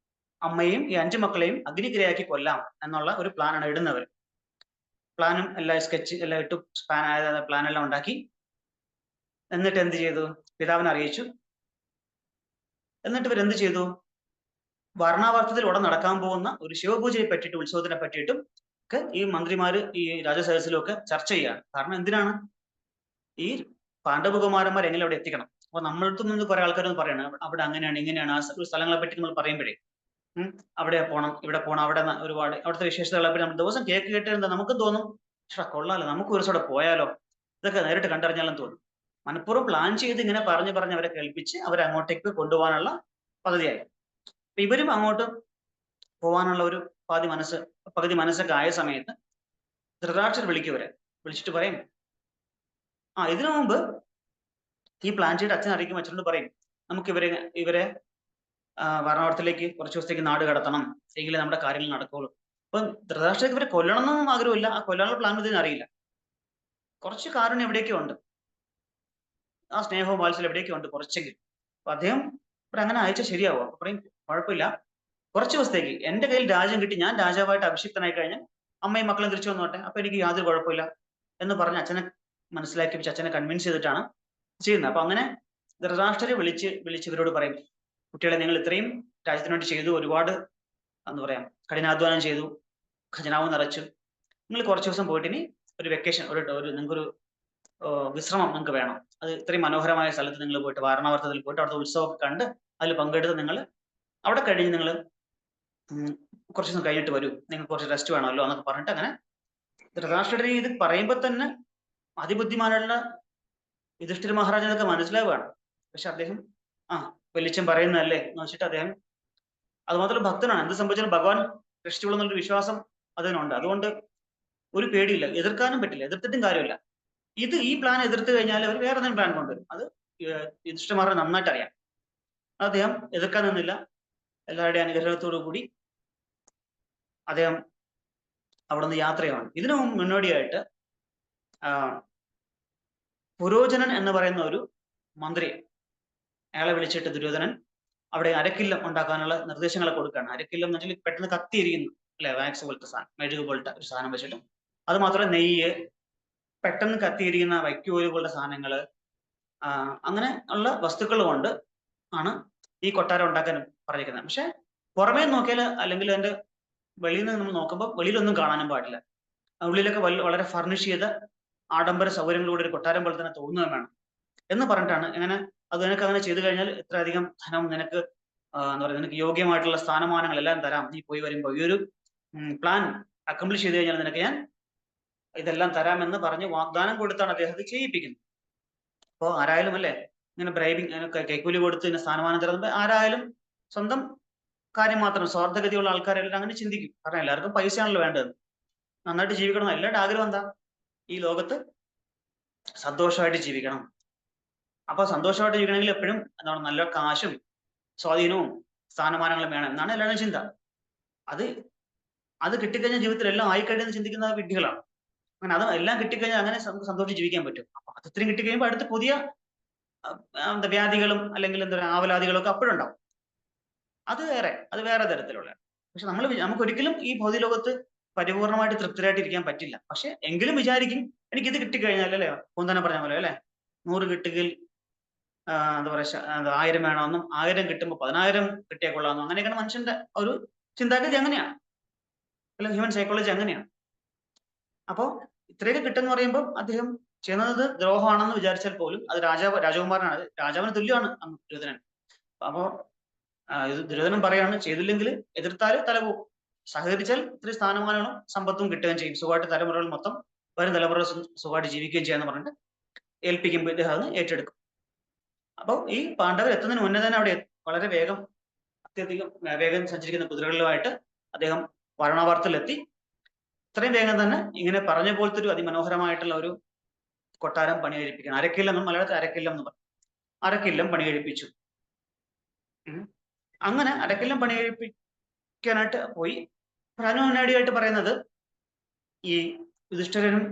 അമ്മയും ഈ 5 മക്കളെയും അഗ്നിക്കിരയാക്കി കൊല്ലാം എന്നുള്ള ഒരു പ്ലാനാണ് ഇടുന്നവർ. പ്ലാനും എല്ലാം സ്കെച്ച് എല്ലാം ഇട്ടു, പ്ലാനെല്ലാം ഉണ്ടാക്കി. എന്നിട്ട് എന്ത് ചെയ്തു? പിതാവിനെ അറിയിച്ചു. എന്നിട്ട് ഇവരെന്ത് ചെയ്തു? വർണ്ണാവർത്തത്തിൽ ഉടൻ നടക്കാൻ പോകുന്ന ഒരു ശിവപൂജയെ പറ്റിയിട്ട്, ഉത്സവത്തിനെ പറ്റിയിട്ടും ഒക്കെ ഈ മന്ത്രിമാര് ഈ രാജസദസ്സിലും ഒക്കെ ചർച്ച ചെയ്യാണ്. കാരണം എന്തിനാണ്? ഈ പാണ്ഡവകുമാരന്മാർ എങ്ങനെ അവിടെ എത്തിക്കണം. അപ്പൊ നമ്മളടുത്തും നിന്ന് കുറെ ആൾക്കാരൊന്നും പറയണം, അവിടെ അങ്ങനെയാണ് ഇങ്ങനെയാണ്, ആ സ്ഥലങ്ങളെ പറ്റി നമ്മൾ പറയുമ്പോഴേ അവിടെ പോണം, ഇവിടെ പോണം, അവിടെ ഒരുപാട് അവിടുത്തെ വിശേഷതകളെ പറ്റി നമ്മൾ ദിവസം കേട്ട് എന്താ നമുക്കും തോന്നും, പക്ഷെ കൊള്ളാലോ, നമുക്ക് ഒരു ദിവസം പോയാലോ, ഇതൊക്കെ നേരിട്ട് കണ്ടറിഞ്ഞാലും തോന്നും. മനഃപൂർവ്വം പ്ലാൻ ചെയ്ത് ഇങ്ങനെ പറഞ്ഞ് അവരെ കേൾപ്പിച്ച് അവരെ അങ്ങോട്ടേക്ക് കൊണ്ടുപോകാനുള്ള പദ്ധതിയായി. ഇവരും അങ്ങോട്ട് പോകാനുള്ള ഒരു പകുതി മനസ്സൊക്കെ ആയ സമയത്ത് ധൃതരാഷ്ട്രർ വിളിച്ചിട്ട് പറയും, ഇതിനു മുമ്പ് ഈ പ്ലാൻ ചെയ്ത് അച്ഛൻ അറിയിക്കും, അച്ഛനോട് പറയും നമുക്ക് ഇവരെ വാരണാവരത്തിലേക്ക് കുറച്ച് ദിവസത്തേക്ക് നാട് കടത്തണം, എങ്കിലേ നമ്മുടെ കാര്യങ്ങൾ നടക്കുള്ളൂ. അപ്പൊ ധൃതരാഷ്ട്രർക്ക് ഇവരെ കൊല്ലണമെന്നൊന്നും ആഗ്രഹമില്ല, ആ കൊല്ലാനുള്ള പ്ലാൻ ഇതിന് അറിയില്ല. കുറച്ച് കാരുണ്യം എവിടെയൊക്കെ ഉണ്ട്, ആ സ്നേഹവും വാത്സല്യം എവിടെയൊക്കെ ഉണ്ട് കുറച്ചെങ്കിലും. അപ്പൊ അദ്ദേഹം അങ്ങനെ അയച്ചാൽ ശരിയാവും. അപ്പൊ പറയും കുഴപ്പമില്ല, കുറച്ച് ദിവസത്തേക്ക് എന്റെ കയ്യിൽ രാജ്യം കിട്ടി, ഞാൻ രാജാവായിട്ട് അഭിഷിക്തനായി കഴിഞ്ഞാൽ അമ്മയും മക്കളും തിരിച്ചു വന്നോട്ടെ, അപ്പൊ എനിക്ക് യാതൊരു കുഴപ്പമില്ല എന്ന് പറഞ്ഞ് അച്ഛനെ മനസ്സിലാക്കി വെച്ച് അച്ഛനെ കൺവിൻസ് ചെയ്തിട്ടാണ് ചെയ്യുന്നത്. അപ്പൊ അങ്ങനെ ധൃതരാഷ്ട്രരെ വിളിച്ച് ഇവരോട് പറയും, കുട്ടികളെ നിങ്ങൾ ഇത്രയും രാജ്യത്തിന് വേണ്ടി ചെയ്തു, ഒരുപാട് എന്താ പറയാ കഠിനാധ്വാനം ചെയ്തു, ഖജനാവ് നിറച്ചു, നിങ്ങൾ കുറച്ച് ദിവസം പോയിട്ട് ഇനി ഒരു വെക്കേഷൻ, നിങ്ങൾക്കൊരു വിശ്രമം നിങ്ങൾക്ക് വേണം. അത് ഇത്രയും മനോഹരമായ സ്ഥലത്ത് നിങ്ങൾ പോയിട്ട്, വാരണാവർത്തത്തിൽ പോയിട്ട് അവിടുത്തെ ഉത്സവമൊക്കെ കണ്ട് അതിൽ പങ്കെടുത്ത് നിങ്ങൾ അവിടെ കഴിഞ്ഞ് നിങ്ങൾ കുറച്ച് ദിവസം കഴിഞ്ഞിട്ട് വരൂ, നിങ്ങൾക്ക് കുറച്ച് റെസ്റ്റ് വേണമല്ലോ എന്നൊക്കെ പറഞ്ഞിട്ട് അങ്ങനെ ധൃതരാഷ്ട്രരെ ഇത് പറയുമ്പോൾ തന്നെ അതിബുദ്ധിമാനുള്ള യുധിഷ്ഠിര മഹാരാജനൊക്കെ മനസ്സിലാവുകയാണ്. പക്ഷെ അദ്ദേഹം ആ വലിച്ചൻ പറയുന്നതല്ലേ എന്ന് വെച്ചിട്ട് അദ്ദേഹം അതുമാത്രമല്ല ഭക്തനാണ്. എന്ത് സംഭവിച്ചാലും ഭഗവാൻ രക്ഷിച്ചോളും എന്നുള്ളൊരു വിശ്വാസം അതിനുണ്ട്. അതുകൊണ്ട് ഒരു പേടിയില്ല. എതിർക്കാനും പറ്റില്ല. എതിർത്തിട്ടും കാര്യമില്ല. ഈ പ്ലാൻ എതിർത്ത് കഴിഞ്ഞാൽ അവർ വേറെ എന്തെങ്കിലും പ്ലാൻ കൊണ്ടുവരും. അത് യുധിഷ്ഠിരമാരെ നന്നായിട്ട് അറിയാം. അദ്ദേഹം എതിർക്കാൻ നിന്നില്ല. എല്ലാവരുടെയും അനുഗ്രഹത്തോടു കൂടി അദ്ദേഹം അവിടെ നിന്ന് യാത്രയാണ്. ഇതിനു മുന്നോടിയായിട്ട് പുരോചനൻ എന്ന് പറയുന്ന ഒരു മന്ത്രി അയാളെ വിളിച്ചിട്ട് ദുര്യോധനൻ അവിടെ അരക്കില്ലം ഉണ്ടാക്കാനുള്ള നിർദ്ദേശങ്ങൾ കൊടുക്കുകയാണ്. അരക്കില്ലം എന്ന് വെച്ചാൽ പെട്ടെന്ന് കത്തിയിരിക്കുന്നു അല്ലെ, വാക്സ് പോലത്തെ സാധനം, മെഴുക് പോലത്തെ ഒരു സാധനം വെച്ചിട്ട്. അത് മാത്രമല്ല നെയ്യ്, പെട്ടെന്ന് കത്തിയിരിക്കുന്ന വൈക്കോല് പോലുള്ള സാധനങ്ങള്, അങ്ങനെ ഉള്ള വസ്തുക്കൾ കൊണ്ട് ആണ് ഈ കൊട്ടാരം ഉണ്ടാക്കാൻ പറഞ്ഞിരിക്കുന്നത്. പക്ഷെ പുറമേ നോക്കിയാൽ അല്ലെങ്കിൽ അതിന്റെ വെളിയിൽ നിന്ന് നമ്മൾ നോക്കുമ്പോൾ വെളിയിലൊന്നും കാണാനും പാടില്ല. ഉള്ളിലൊക്കെ വളരെ ഫർണിഷ് ചെയ്ത ആഡംബര സൗകര്യങ്ങളോട് ഒരു കൊട്ടാരം പോലെ തന്നെ തോന്നുകയും വേണം എന്ന് പറഞ്ഞിട്ടാണ്. എങ്ങനെ അത് നിനക്ക് അങ്ങനെ ചെയ്തു കഴിഞ്ഞാൽ ഇത്രയധികം ധനം നിനക്ക് എന്താ പറയുക, നിനക്ക് യോഗ്യമായിട്ടുള്ള സ്ഥാനമാനങ്ങൾ എല്ലാം തരാം. നീ പോയി വരുമ്പോൾ ഈ ഒരു പ്ലാൻ അക്കംപ്ലിഷ് ചെയ്ത് കഴിഞ്ഞാൽ നിനക്ക് ഞാൻ ഇതെല്ലാം തരാമെന്ന് പറഞ്ഞ് വാഗ്ദാനം കൊടുത്താണ് അദ്ദേഹത്തെ ചെയ്യിപ്പിക്കുന്നത്. അപ്പോൾ ആരായാലും അല്ലേ ഇങ്ങനെ ബ്രൈബിങ് കൈക്കൂലി കൊടുത്ത് ഇങ്ങനെ സ്ഥാനമാനം തരുന്നത് ആരായാലും സ്വന്തം കാര്യം മാത്രം സ്വാർത്ഥഗതിയുള്ള ആൾക്കാരെല്ലാം അങ്ങനെ ചിന്തിക്കും. കാരണം എല്ലാവർക്കും പൈസയാണല്ലോ വേണ്ടത്, നന്നായിട്ട് ജീവിക്കണം. എല്ലാവരുടെ ആഗ്രഹം എന്താ? ഈ ലോകത്ത് സന്തോഷമായിട്ട് ജീവിക്കണം. അപ്പൊ സന്തോഷമായിട്ട് ജീവിക്കണമെങ്കിൽ എപ്പോഴും എന്താണ്, നല്ല കാശും സ്വാധീനവും സ്ഥാനമാനങ്ങളും വേണം എന്നാണ് എല്ലാവരുടെയും ചിന്ത. അത് അത് കിട്ടിക്കഴിഞ്ഞാൽ ജീവിതത്തിൽ എല്ലാം ആയിക്കഴിഞ്ഞെന്ന് ചിന്തിക്കുന്ന വിഡ്ഢികളാണ്. അങ്ങനെ അത് എല്ലാം കിട്ടിക്കഴിഞ്ഞാൽ അങ്ങനെ സന്തോഷിച്ച് ജീവിക്കാൻ പറ്റും. അപ്പൊ അത് ഇത്രയും കിട്ടിക്കഴിയുമ്പോൾ അടുത്ത് പുതിയ എന്താ വ്യാധികളും അല്ലെങ്കിൽ എന്താ പറയുക ആവലാദികളും ഒക്കെ അപ്പോഴുണ്ടാവും. അത് വേറെ തരത്തിലുള്ള. പക്ഷെ നമുക്ക് ഒരിക്കലും ഈ ഭൗതിക ലോകത്ത് പരിപൂർണമായിട്ട് തൃപ്തരായിട്ട് ഇരിക്കാൻ പറ്റില്ല. പക്ഷെ എങ്കിലും വിചാരിക്കും എനിക്ക് ഇത് കിട്ടിക്കഴിഞ്ഞാൽ അല്ലേ, പൂന്തന പറഞ്ഞ പോലെ അല്ലെ, 100 കിട്ടുകിൽ എന്താ പറയാ 1000 വേണമെന്നും 1000 കിട്ടുമ്പോൾ 10,000 കിട്ടിയാൽ കൊള്ളാമെന്നും അങ്ങനെയൊക്കെയാണ് മനുഷ്യന്റെ ഒരു ചിന്താഗതി. അങ്ങനെയാണ് അല്ല, ഹ്യൂമൻ സൈക്കോളജി അങ്ങനെയാണ്. അപ്പോ ഇത്രയൊക്കെ കിട്ടുമെന്ന് പറയുമ്പോൾ അദ്ദേഹം ചെയ്യുന്നത് ദ്രോഹമാണെന്ന് വിചാരിച്ചാൽ പോലും അത് രാജകുമാരനാണ്, രാജാവിന് തുല്യമാണ് അന്ന് ദുര്യോധനൻ. അപ്പോ ഇത് ദുര്യോധനൻ പറയാണ്, ചെയ്തില്ലെങ്കിൽ എതിർത്താൽ തല പോകും, സഹകരിച്ചാൽ ഇത്രയും സ്ഥാനമാനങ്ങളും സമ്പത്തും കിട്ടുകയും ചെയ്യും, സുഖമായിട്ട് തലമുറകൾ മൊത്തം വരും തലമുറ സുഖമായിട്ട് ജീവിക്കുകയും ചെയ്യാന്ന് പറഞ്ഞിട്ട് ഏൽപ്പിക്കുമ്പോൾ ഇദ്ദേഹം അത് ഏറ്റെടുക്കും. അപ്പോൾ ഈ പാണ്ഡവർ എത്തുന്നതിന് മുന്നേ തന്നെ അവിടെ വളരെ വേഗം, അത്യധികം വേഗം സഞ്ചരിക്കുന്ന കുതിരകളിലുമായിട്ട് അദ്ദേഹം വാരണാവരത്തിലെത്തി. ഇത്രയും വേഗം തന്നെ ഇങ്ങനെ പറഞ്ഞ പോലത്തെ ഒരു അതിമനോഹരമായിട്ടുള്ള ഒരു കൊട്ടാരം പണി കഴിപ്പിക്കണം. അരക്കില്ലം, മലയാളത്തിൽ അരക്കില്ലം എന്ന് പറയും. അരക്കില്ലം പണി കഴിപ്പിച്ചു. അങ്ങനെ അരക്കില്ലം പണി കഴിപ്പിക്കാനായിട്ട് പോയി. അതിനുമുന്നാടിയായിട്ട് പറയുന്നത് ഈ യുധിഷ്ഠിരനും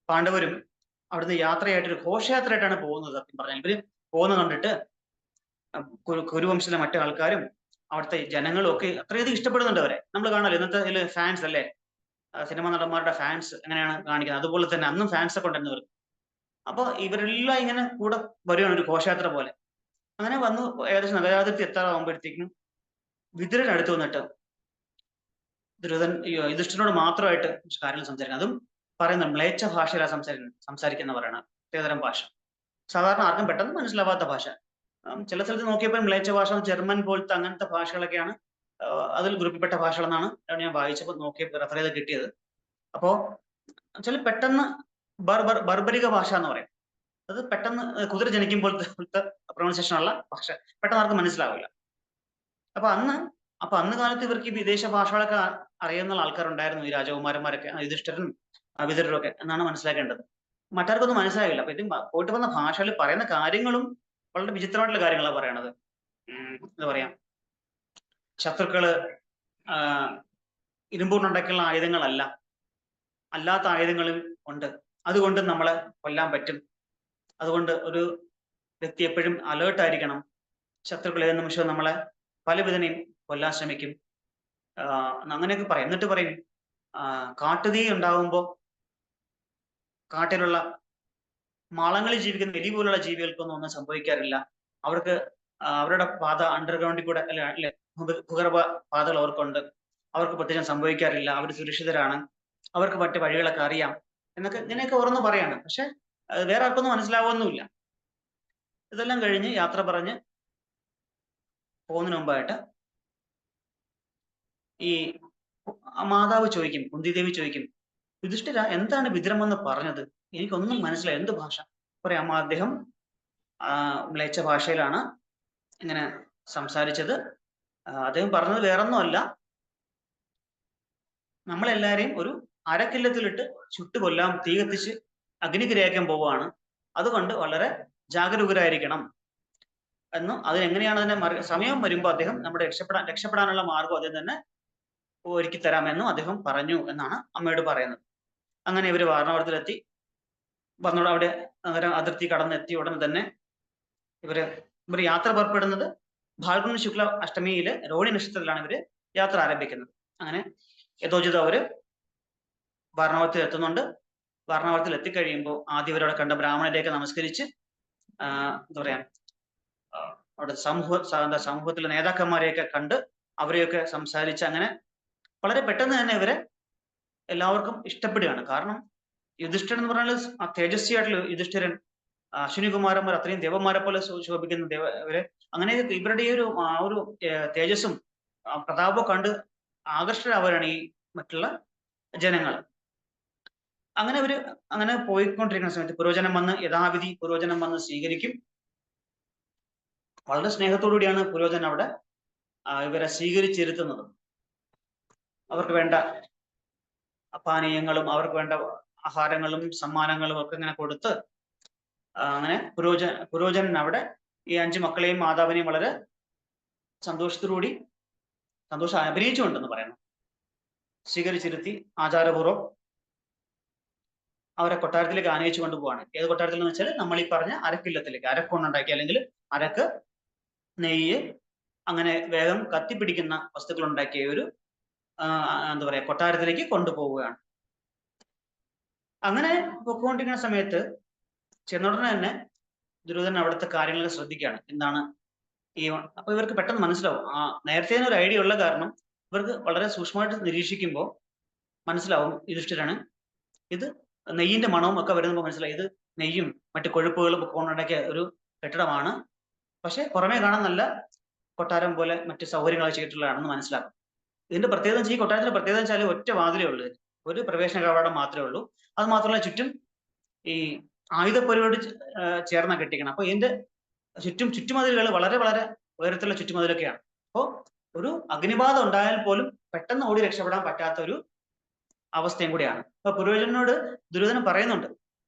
പാണ്ഡവരും അവിടുന്ന് യാത്രയായിട്ട് ഒരു ഘോഷയാത്രയായിട്ടാണ് പോകുന്നത്. സത്യം പറഞ്ഞാൽ ഇവര് പോകുന്ന കണ്ടിട്ട് കുരുവംശത്തിലെ മറ്റു ആൾക്കാരും അവിടുത്തെ ജനങ്ങളും ഒക്കെ അത്രയധികം ഇഷ്ടപ്പെടുന്നുണ്ട് അവരെ. നമ്മൾ കാണാലോ ഇന്നത്തെ ഫാൻസ് അല്ലേ, സിനിമ നടന്മാരുടെ ഫാൻസ് എങ്ങനെയാണ് കാണിക്കുന്നത്, അതുപോലെ തന്നെ അന്നും ഫാൻസ് ഒക്കെ ഉണ്ടായിരുന്നു ഇവർക്ക്. അപ്പൊ ഇവരെല്ലാം ഇങ്ങനെ കൂടെ വരുവാണ് ഒരു ഘോഷയാത്ര പോലെ. അങ്ങനെ വന്നു ഏകദേശം നഗരാതിർത്തി എത്താറാകുമ്പോഴത്തേക്കും വിതുരൻ അടുത്ത് വന്നിട്ട് യുധിഷ്ഠിരനോട് മാത്രമായിട്ട് കാര്യങ്ങൾ സംസാരിക്കണം. അതും പറയുന്ന മ്ലേച്ഛ ഭാഷയിലാണ് സംസാരിക്കുന്ന പറയണം, പ്രത്യേകതരം ഭാഷ, സാധാരണ ആർക്കും പെട്ടെന്ന് മനസ്സിലാവാത്ത ഭാഷ. ചില സ്ഥലത്ത് നോക്കിയപ്പോൾ മ്ലേച്ഛ ഭാഷ ജർമ്മൻ പോലത്തെ അങ്ങനത്തെ ഭാഷകളൊക്കെയാണ് അതിൽ ഗ്രൂപ്പിൽപ്പെട്ട ഭാഷകളെന്നാണ് ഞാൻ വായിച്ചപ്പോൾ നോക്കിയപ്പോൾ റെഫർ ചെയ്ത് കിട്ടിയത്. അപ്പോ ചില പെട്ടെന്ന് ബർബരിക ഭാഷ എന്ന് പറയും. അത് പെട്ടെന്ന് കുതിര ജനിക്കുമ്പോഴത്തെ പ്രൊണൗൺസിയേഷൻ ഉള്ള ഭാഷ, പെട്ടെന്ന് ആർക്കും മനസ്സിലാവില്ല. അപ്പൊ അന്ന് കാലത്ത് ഇവർക്ക് ഈ വിദേശ ഭാഷകളൊക്കെ അറിയുന്ന ആൾക്കാരുണ്ടായിരുന്നു, ഈ രാജകുമാരന്മാരൊക്കെ, യുധിഷ്ഠിരനും വിതുരരും ഒക്കെ എന്നാണ് മനസ്സിലാക്കേണ്ടത്. മറ്റാർക്കൊന്നും മനസ്സിലാവില്ല. അപ്പൊ ഇത് പോയിട്ട് വന്ന ഭാഷയിൽ പറയുന്ന കാര്യങ്ങളും വളരെ വിചിത്രമായിട്ടുള്ള കാര്യങ്ങളാണ് പറയണത്. എന്താ പറയാ, ശത്രുക്കള് ഇരുമ്പുകൊണ്ടുണ്ടാക്കിയുള്ള ആയുധങ്ങളല്ല, അല്ലാത്ത ആയുധങ്ങളും ഉണ്ട്, അതുകൊണ്ട് നമ്മളെ കൊല്ലാൻ പറ്റും. അതുകൊണ്ട് ഒരു വ്യക്തി എപ്പോഴും അലേർട്ട് ആയിരിക്കണം. ശത്രുക്കൾ ഏത് നിമിഷവും നമ്മളെ പല വിധനെയും കൊല്ലാൻ ശ്രമിക്കും, അങ്ങനെയൊക്കെ പറയും. എന്നിട്ട് പറയും കാട്ടുതീ ഉണ്ടാവുമ്പോൾ കാട്ടിലുള്ള മാളങ്ങളിൽ ജീവിക്കുന്ന എലി പോലുള്ള ജീവികൾക്കൊന്നും ഒന്നും സംഭവിക്കാറില്ല. അവർക്ക് അവരുടെ പാത അണ്ടർഗ്രൗണ്ടിൽ കൂടെ അല്ലെ, ഭൂഗർഭ പാതകൾ അവർക്കുണ്ട്, അവർക്ക് പ്രത്യേകം സംഭവിക്കാറില്ല, അവർ സുരക്ഷിതരാണ്, അവർക്ക് മറ്റു വഴികളൊക്കെ അറിയാം എന്നൊക്കെ ഇങ്ങനെയൊക്കെ ഓരോന്ന് പറയാണ്. പക്ഷെ വേറെ ആർക്കൊന്നും മനസ്സിലാവുകയൊന്നുമില്ല. ഇതെല്ലാം കഴിഞ്ഞ് യാത്ര പറഞ്ഞ് പോകുന്നതിന് മുമ്പായിട്ട് ഈ മാതാവ് ചോദിക്കും, കുന്തിദേവി ചോദിക്കും, യുധിഷ്ഠിര എന്താണ് വിതുരമെന്ന് പറഞ്ഞത്? എനിക്കൊന്നും മനസ്സിലായി, എന്ത് ഭാഷ? പറയാം, അദ്ദേഹം മ്ലേച്ഛ ഭാഷയിലാണ് ഇങ്ങനെ സംസാരിച്ചത്. അദ്ദേഹം പറഞ്ഞത് വേറൊന്നുമല്ല, നമ്മളെല്ലാരെയും ഒരു അരക്കില്ലത്തിലിട്ട് ചുട്ടുകൊല്ലാം, തീ കത്തിച്ച് അഗ്നിക്കിരയാക്കാൻ പോവുകയാണ്. അതുകൊണ്ട് വളരെ ജാഗരൂകരായിരിക്കണം എന്നും അതിനെങ്ങനെയാണ് അതിനെ സമയം വരുമ്പോൾ അദ്ദേഹം നമ്മുടെ രക്ഷപ്പെടാനുള്ള മാർഗം അദ്ദേഹം തന്നെ ഒരുക്കി തരാമെന്നും അദ്ദേഹം പറഞ്ഞു എന്നാണ് അമ്മയോട് പറയുന്നത്. അങ്ങനെ ഇവര് വാരണാവരത്തിലെത്തി. വന്നോട് അവിടെ അതിർത്തി കടന്നെത്തി ഉടനെ തന്നെ ഇവര് യാത്ര പുറപ്പെടുന്നത് ഫാൽഗുന ശുക്ല അഷ്ടമിയിലെ രോഹിണി നക്ഷത്രത്തിലാണ് ഇവര് യാത്ര ആരംഭിക്കുന്നത്. അങ്ങനെ യഥോചിതം അവര് വാരണാവരത്തിൽ എത്തുന്നുണ്ട്. വാരണാവരത്തിൽ എത്തിക്കഴിയുമ്പോൾ ആദ്യം ഇവരവിടെ കണ്ട ബ്രാഹ്മണരെയൊക്കെ നമസ്കരിച്ച് എന്താ പറയാ അവിടെ സമൂഹത്തിലെ നേതാക്കന്മാരെയൊക്കെ കണ്ട് അവരെയൊക്കെ സംസാരിച്ച് അങ്ങനെ വളരെ പെട്ടെന്ന് തന്നെ ഇവരെ എല്ലാവർക്കും ഇഷ്ടപ്പെടുകയാണ്. കാരണം യുധിഷ്ഠിരൻ എന്ന് പറഞ്ഞാൽ തേജസ്വിയായിട്ടുള്ള യുധിഷ്ഠിരൻ, അശ്വിനികുമാരന്മാർ അത്രയും ദേവന്മാരെ പോലെ ശോഭിക്കുന്ന ഇവരെ അങ്ങനെ ഇവരുടെ ഈ ഒരു തേജസ്സും പ്രതാപവും കണ്ട് ആകർഷകരാവരാണ് ഈ മറ്റുള്ള ജനങ്ങൾ. അങ്ങനെ അങ്ങനെ പോയിക്കൊണ്ടിരിക്കുന്ന സമയത്ത് പുരോചനം വന്ന് യഥാവിധി പുരോചനം വന്ന് സ്വീകരിക്കും. വളരെ സ്നേഹത്തോടുകൂടിയാണ് പുരോചനം അവിടെ ഇവരെ സ്വീകരിച്ചിരുത്തുന്നത്. അവർക്ക് വേണ്ട പാനീയങ്ങളും അവർക്ക് വേണ്ട ആഹാരങ്ങളും സമ്മാനങ്ങളും ഒക്കെ ഇങ്ങനെ കൊടുത്ത് അങ്ങനെ പുരോചനൻ അവിടെ ഈ 5 മക്കളെയും മാതാവിനെയും വളരെ സന്തോഷം അഭിനയിച്ചുകൊണ്ടെന്ന് പറയുന്നു സ്വീകരിച്ചിരുത്തി ആചാരപൂർവ്വം അവരെ കൊട്ടാരത്തിലേക്ക് ആനയിച്ചു കൊണ്ടുപോവാണ്. ഏത് കൊട്ടാരത്തിൽ എന്ന് വെച്ചാൽ നമ്മൾ ഈ പറഞ്ഞ അരക്കില്ലത്തിലേക്ക്, അരക്കൊണ്ടുണ്ടാക്കി അല്ലെങ്കിൽ അരക്ക് നെയ്യ് അങ്ങനെ വേഗം കത്തിപ്പിടിക്കുന്ന വസ്തുക്കൾ ഉണ്ടാക്കിയ ഒരു എന്താ പറയാ കൊട്ടാരത്തിലേക്ക് കൊണ്ടുപോവുകയാണ്. അങ്ങനെ പൊക്കോണ്ടിരിക്കുന്ന സമയത്ത് ചെന്നുടനെ തന്നെ ദുര്യോധനൻ അവിടുത്തെ കാര്യങ്ങൾ ശ്രദ്ധിക്കുകയാണ്. എന്താണ് അപ്പൊ ഇവർക്ക് പെട്ടെന്ന് മനസ്സിലാവും. നേരത്തെ ഒരു ഐഡിയ ഉള്ള കാരണം ഇവർക്ക് വളരെ സൂക്ഷ്മമായിട്ട് നിരീക്ഷിക്കുമ്പോൾ മനസ്സിലാവും യുധിഷ്ഠിരന് ഇത് നെയ്യിന്റെ മണവും ഒക്കെ വരുമ്പോൾ മനസ്സിലായി ഇത് നെയ്യും മറ്റു കൊഴുപ്പുകളും ഒക്കെ കൊണ്ടുണ്ടാക്കിയ ഒരു കെട്ടിടമാണ്. പക്ഷെ പുറമേ കാണാൻ നല്ല കൊട്ടാരം പോലെ മറ്റു സൗകര്യങ്ങൾ ചെയ്തിട്ടുള്ളതാണെന്ന് മനസ്സിലാക്കും. ഇതിന്റെ പ്രത്യേകത ഈ കൊട്ടാരത്തിന്റെ പ്രത്യേകത വെച്ചാൽ ഒറ്റ വാതിലേ ഉള്ളൂ, ഒരു പ്രവേശന കവാടം മാത്രമേ ഉള്ളൂ. അത് മാത്രമല്ല ചുറ്റും ഈ ആയുധപ്പുരയോട് ചേർന്ന കെട്ടിക്കണം. അപ്പൊ ഇതിന്റെ ചുറ്റുമതിലുകൾ വളരെ വളരെ ഉയരത്തിലുള്ള ചുറ്റുമതിലൊക്കെയാണ്. അപ്പോ ഒരു അഗ്നിബാധ ഉണ്ടായാൽ പോലും പെട്ടെന്ന് ഓടി രക്ഷപ്പെടാൻ പറ്റാത്ത ഒരു അവസ്ഥയും കൂടിയാണ്. അപ്പൊ പുരോചനോട് ദുര്യോധനൻ പറയുന്നുണ്ട്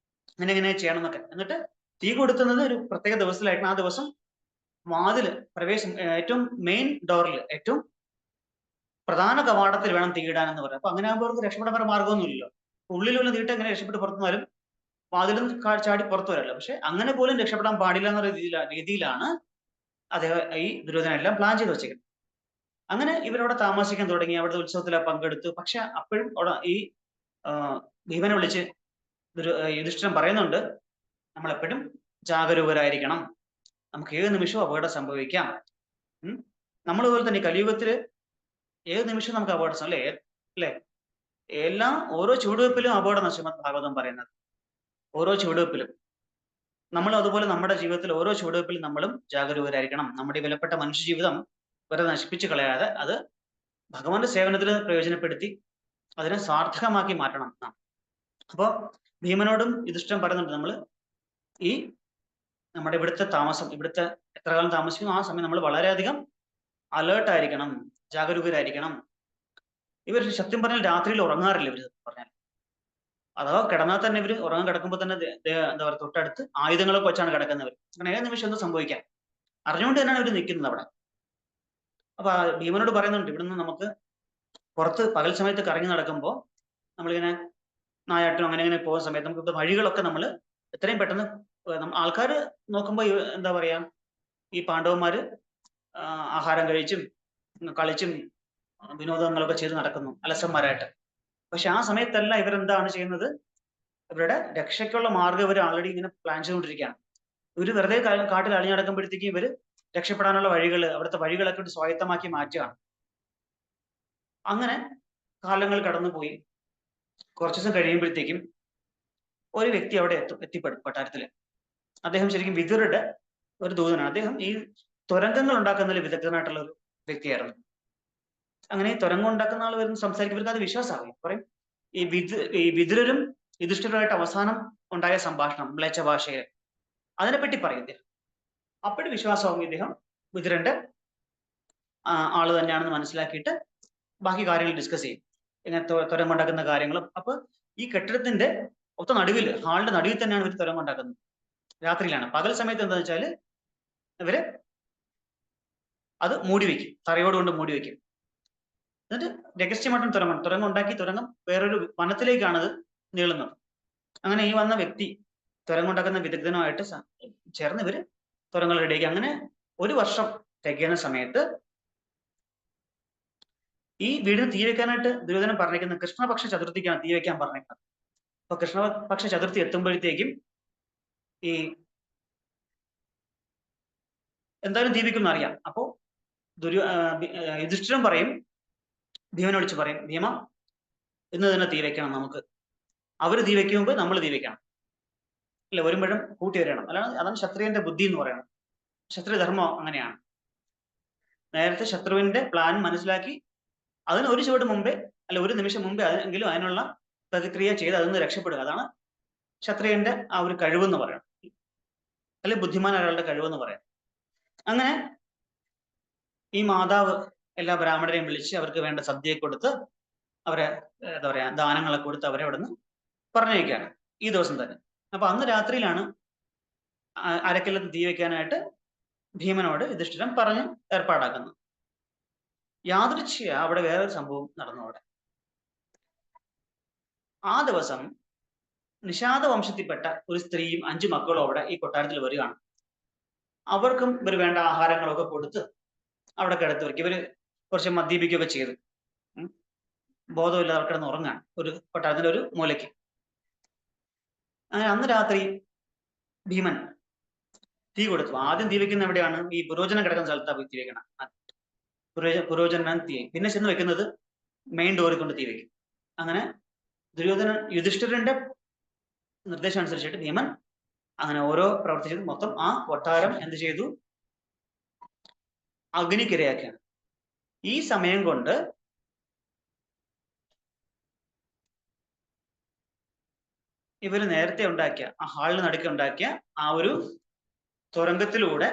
ഇങ്ങനെ ചെയ്യണം എന്നൊക്കെ. എന്നിട്ട് തീ കൊടുത്തുന്നത് ഒരു പ്രത്യേക ദിവസത്തിലായിരുന്നു. ആ ദിവസം വാതില് ഏറ്റവും മെയിൻ ഡോറിൽ ഏറ്റവും പ്രധാന കവാടത്തിൽ വേണം തീയിടാൻ എന്ന് പറയാം. അപ്പൊ അങ്ങനെ ആകുമ്പോൾ അവർക്ക് രക്ഷപ്പെടാൻ വേറെ മാർഗമൊന്നുമില്ലല്ലോ. ഉള്ളിലുള്ള തീയിട്ട് എങ്ങനെ രക്ഷപ്പെട്ട് പുറത്തു വന്നാലും വാതിലും ചാടി പുറത്തു വരല്ലോ. പക്ഷെ അങ്ങനെ പോലും രക്ഷപ്പെടാൻ പാടില്ല എന്ന രീതിയിലാണ് അദ്ദേഹം ഈ ദുര്യോധനൻ എല്ലാം പ്ലാൻ ചെയ്ത് വെച്ചേക്കുന്നത്. അങ്ങനെ ഇവരവിടെ താമസിക്കാൻ തുടങ്ങി, അവിടുത്തെ ഉത്സവത്തിലെ പങ്കെടുത്തു. പക്ഷെ അപ്പോഴും അവിടെ ഈ ഭീമനെ വിളിച്ച് യുധിഷ്ഠിരൻ പറയുന്നുണ്ട് നമ്മൾ എപ്പോഴും ജാഗരൂകരായിരിക്കണം, നമുക്ക് ഏത് നിമിഷവും അപകടം സംഭവിക്കാം. നമ്മളുപോലെ തന്നെ കലിയുഗത്തില് ഏത് നിമിഷവും നമുക്ക് അപകടം അല്ലേ എല്ലാം ഓരോ ചുവടുവെപ്പിലും അപകടം ശ്രീമദ് ഭാഗവതം പറയുന്നത്. ഓരോ ചുവടുവെപ്പിലും നമ്മൾ അതുപോലെ നമ്മുടെ ജീവിതത്തിൽ ഓരോ ചുവടുവെപ്പിലും നമ്മളും ജാഗരൂകരായിരിക്കണം. നമ്മുടെ വിലപ്പെട്ട മനുഷ്യ ജീവിതം വെറുതെ നശിപ്പിച്ചു കളയാതെ അത് ഭഗവാന്റെ സേവനത്തിൽ പ്രയോജനപ്പെടുത്തി അതിനെ സാർത്ഥകമാക്കി മാറ്റണം എന്നാണ്. അപ്പോ ഭീമനോടും യുധിഷ്ഠിരൻ പറയുന്നുണ്ട് നമ്മൾ ഈ നമ്മുടെ ഇവിടുത്തെ താമസം, ഇവിടുത്തെ എത്ര കാലം താമസിക്കുന്നു ആ സമയം നമ്മൾ വളരെയധികം അലേർട്ട് ആയിരിക്കണം, ജാഗരൂകരായിരിക്കണം. ഇവർ സത്യം പറഞ്ഞാൽ രാത്രിയിൽ ഉറങ്ങാറില്ല. ഇവർ പറഞ്ഞാൽ അഥവാ കിടന്നാൽ തന്നെ ഇവർ ഉറങ്ങാൻ കിടക്കുമ്പോൾ തന്നെ എന്താ പറയുക തൊട്ടടുത്ത് ആയുധങ്ങളൊക്കെ വെച്ചാണ് കിടക്കുന്നവർ. അങ്ങനെ ഏത് നിമിഷം ഒന്നും സംഭവിക്കാം അറിഞ്ഞുകൊണ്ട് തന്നെയാണ് ഇവർ നിൽക്കുന്നത് അവിടെ. അപ്പൊ ഭീമനോട് പറയുന്നുണ്ട് ഇവിടുന്ന് നമുക്ക് പുറത്ത് പകൽ സമയത്ത് കറങ്ങി നടക്കുമ്പോൾ നമ്മളിങ്ങനെ നായാട്ടും അങ്ങനെ ഇങ്ങനെ പോകുന്ന സമയത്ത് നമുക്ക് വഴികളൊക്കെ നമ്മൾ എത്രയും പെട്ടെന്ന് ആൾക്കാർ നോക്കുമ്പോൾ എന്താ പറയാ ഈ പാണ്ഡവന്മാര് ആഹാരം കഴിച്ചും കളിച്ചും വിനോദങ്ങളൊക്കെ ചെയ്ത് നടക്കുന്നു അലസന്മാരായിട്ട്. പക്ഷെ ആ സമയത്തല്ല ഇവരെന്താണ് ചെയ്യുന്നത്, ഇവരുടെ രക്ഷയ്ക്കുള്ള മാർഗ്ഗം ഇവർ ആൾറെഡി ഇങ്ങനെ പ്ലാൻ ചെയ്തുകൊണ്ടിരിക്കുകയാണ്. ഇവര് വെറുതെ കാട്ടിൽ അലിഞ്ഞു നടക്കുമ്പോഴത്തേക്കും ഇവര് രക്ഷപ്പെടാനുള്ള വഴികൾ, അവിടുത്തെ വഴികളൊക്കെ സ്വായത്തമാക്കി മാറ്റുകയാണ്. അങ്ങനെ കാലങ്ങൾ കടന്നുപോയി. കുറച്ചു ദിവസം കഴിയുമ്പോഴത്തേക്കും ഒരു വ്യക്തി അവിടെ എത്തിപ്പെടും കൊട്ടാരത്തില്. അദ്ദേഹം ശരിക്കും വിതുരരുടെ ഒരു ദൂതനാണ്. അദ്ദേഹം ഈ തുരങ്കങ്ങൾ ഉണ്ടാക്കുന്നതിൽ വിദഗ്ധനായിട്ടുള്ള ഒരു വ്യക്തിയായിരുന്നു. അങ്ങനെ തുരങ്കം ഉണ്ടാക്കുന്ന ആൾ വരുന്ന സംസാരിക്കുന്നവർക്ക് അത് വിശ്വാസമാകും. പറയും ഈ വിതുരരും യുധിഷ്ഠിരരുമായിട്ട് അവസാനം ഉണ്ടായ സംഭാഷണം മ്ലേച്ഛ ഭാഷയിൽ അതിനെപ്പറ്റി പറയും. അപ്പോഴും വിശ്വാസമാവും ഇദ്ദേഹം വിതുരന്റെ ആള് തന്നെയാണെന്ന് മനസ്സിലാക്കിയിട്ട് ബാക്കി കാര്യങ്ങൾ ഡിസ്കസ് ചെയ്യും. ഇങ്ങനെ തുരങ്കം കാര്യങ്ങളും. അപ്പൊ ഈ കെട്ടിടത്തിന്റെ നടുവിൽ, ഹാളിന്റെ നടുവിൽ തന്നെയാണ് ഇവർ തുരങ്കം ഉണ്ടാക്കുന്നത്. രാത്രിയിലാണ്. പകൽ സമയത്ത് എന്താണെന്ന് വെച്ചാൽ ഇവര് അത് മൂടി വെക്കും, തറയോട് കൊണ്ട് മൂടി വെക്കും. എന്നിട്ട് രഹസ്യമായിട്ടും തുരങ്കം ഉണ്ടാക്കി തുരങ്കം വേറൊരു വനത്തിലേക്കാണ് അത് നീളുന്നത്. അങ്ങനെ ഈ വന്ന വ്യക്തി തുരങ്കം ഉണ്ടാക്കുന്ന വിദഗ്ധനുമായിട്ട് ചേർന്ന് ഇവര് തുരങ്കങ്ങൾ റെഡിയാക്കി. അങ്ങനെ 1 വർഷം തികയുന്ന സമയത്ത് ഈ വീടിന് തീ വെക്കാനായിട്ട് ദുര്യോധനൻ പറഞ്ഞിരിക്കുന്നത് കൃഷ്ണപക്ഷ ചതുർത്ഥിക്കാണ് തീ വെക്കാൻ പറഞ്ഞിരിക്കുന്നത്. അപ്പൊ കൃഷ്ണപക്ഷ ചതുർത്ഥി എത്തുമ്പോഴത്തേക്കും ഈ എന്തായാലും തീ വെക്കും എന്നറിയാം. അപ്പോ യുധിഷ്ഠിരൻ പറയും, ഭീമനെ വിളിച്ച് പറയും, ഭീമ ഇന്ന് തന്നെ തീ വെക്കണം നമുക്ക്. അവര് തീ വെക്കുമ്പോൾ നമ്മൾ തീ വെക്കണം. അല്ല, വരുമ്പോഴും കൂട്ടി വരണം. അതാണ് ക്ഷത്രിയന്റെ ബുദ്ധി എന്ന് പറയുന്നത്. ക്ഷത്രിയധർമ്മം അങ്ങനെയാണ്. നേരത്തെ ശത്രുവിന്റെ പ്ലാൻ മനസ്സിലാക്കി അതിന് ഒരു ചുവട് മുമ്പേ, അല്ല ഒരു നിമിഷം മുമ്പേ എങ്കിലും അതിനുള്ള പ്രതിക്രിയ ചെയ്ത് അതിൽ നിന്ന് രക്ഷപ്പെടുക. അതാണ് ക്ഷത്രിയന്റെ ആ ഒരു കഴിവെന്ന് പറയുന്നത്, അല്ലെങ്കിൽ ബുദ്ധിമാൻ ഒരാളുടെ കഴിവെന്ന് പറയാം. അങ്ങനെ ഈ മാതാവ് എല്ലാ ബ്രാഹ്മണരെയും വിളിച്ച് അവർക്ക് വേണ്ട സദ്യ കൊടുത്ത് അവരെ എന്താ പറയാ ദാനങ്ങളൊക്കെ കൊടുത്ത് അവരെ അവിടെ നിന്ന് പറഞ്ഞയക്കുകയാണ് ഈ ദിവസം തന്നെ. അപ്പൊ അന്ന് രാത്രിയിലാണ് അരക്കല്ലത്ത് തീ വെക്കാനായിട്ട് ഭീമനോട് യുധിഷ്ഠിരൻ പറഞ്ഞ് ഏർപ്പാടാക്കുന്നത്. യാദൃച്ഛിക അവിടെ വേറൊരു സംഭവം നടന്നു. അവിടെ ആ ദിവസം നിഷാദ വംശത്തിൽപ്പെട്ട ഒരു സ്ത്രീയും 5 മക്കളും അവിടെ ഈ കൊട്ടാരത്തിൽ വരികയാണ്. അവർക്കും ഇവർ വേണ്ട ആഹാരങ്ങളൊക്കെ കൊടുത്ത് അവിടെ കിടത്തി വെക്കും. ഇവര് കുറച്ച് മദ്യപിക്കുകയൊക്കെ ചെയ്ത് ബോധമില്ലാതെ അവർ കിടന്ന് ഉറങ്ങാണ് ഒരു കൊട്ടാരത്തിന്റെ ഒരു മൂലയ്ക്ക്. അങ്ങനെ അന്ന് രാത്രി ഭീമൻ തീ കൊടുത്തു. ആദ്യം തീ വെക്കുന്ന എവിടെയാണ്? ഈ പുരോചനം കിടക്കുന്ന സ്ഥലത്താണ് പോയി തീ വെക്കണം. പുരോചനാണ് തീ. പിന്നെ ചെന്ന് വെക്കുന്നത് മെയിൻ ഡോറിൽ കൊണ്ട് തീ വെക്കും. അങ്ങനെ യുധിഷ്ഠിരന്റെ നിർദ്ദേശം അനുസരിച്ചിട്ട് ഭീമൻ അങ്ങനെ ഓരോ പ്രവർത്തി ചെയ്ത് മൊത്തം ആ കൊട്ടാരം എന്ത് ചെയ്തു? അഗ്നിക്കിരയാക്കുകയാണ്. ഈ സമയം കൊണ്ട് ഇവര് നേരത്തെ ഉണ്ടാക്കിയ ആ ഹാളിന് നടുക്ക് ഉണ്ടാക്കിയ ആ ഒരു തുരങ്കത്തിലൂടെ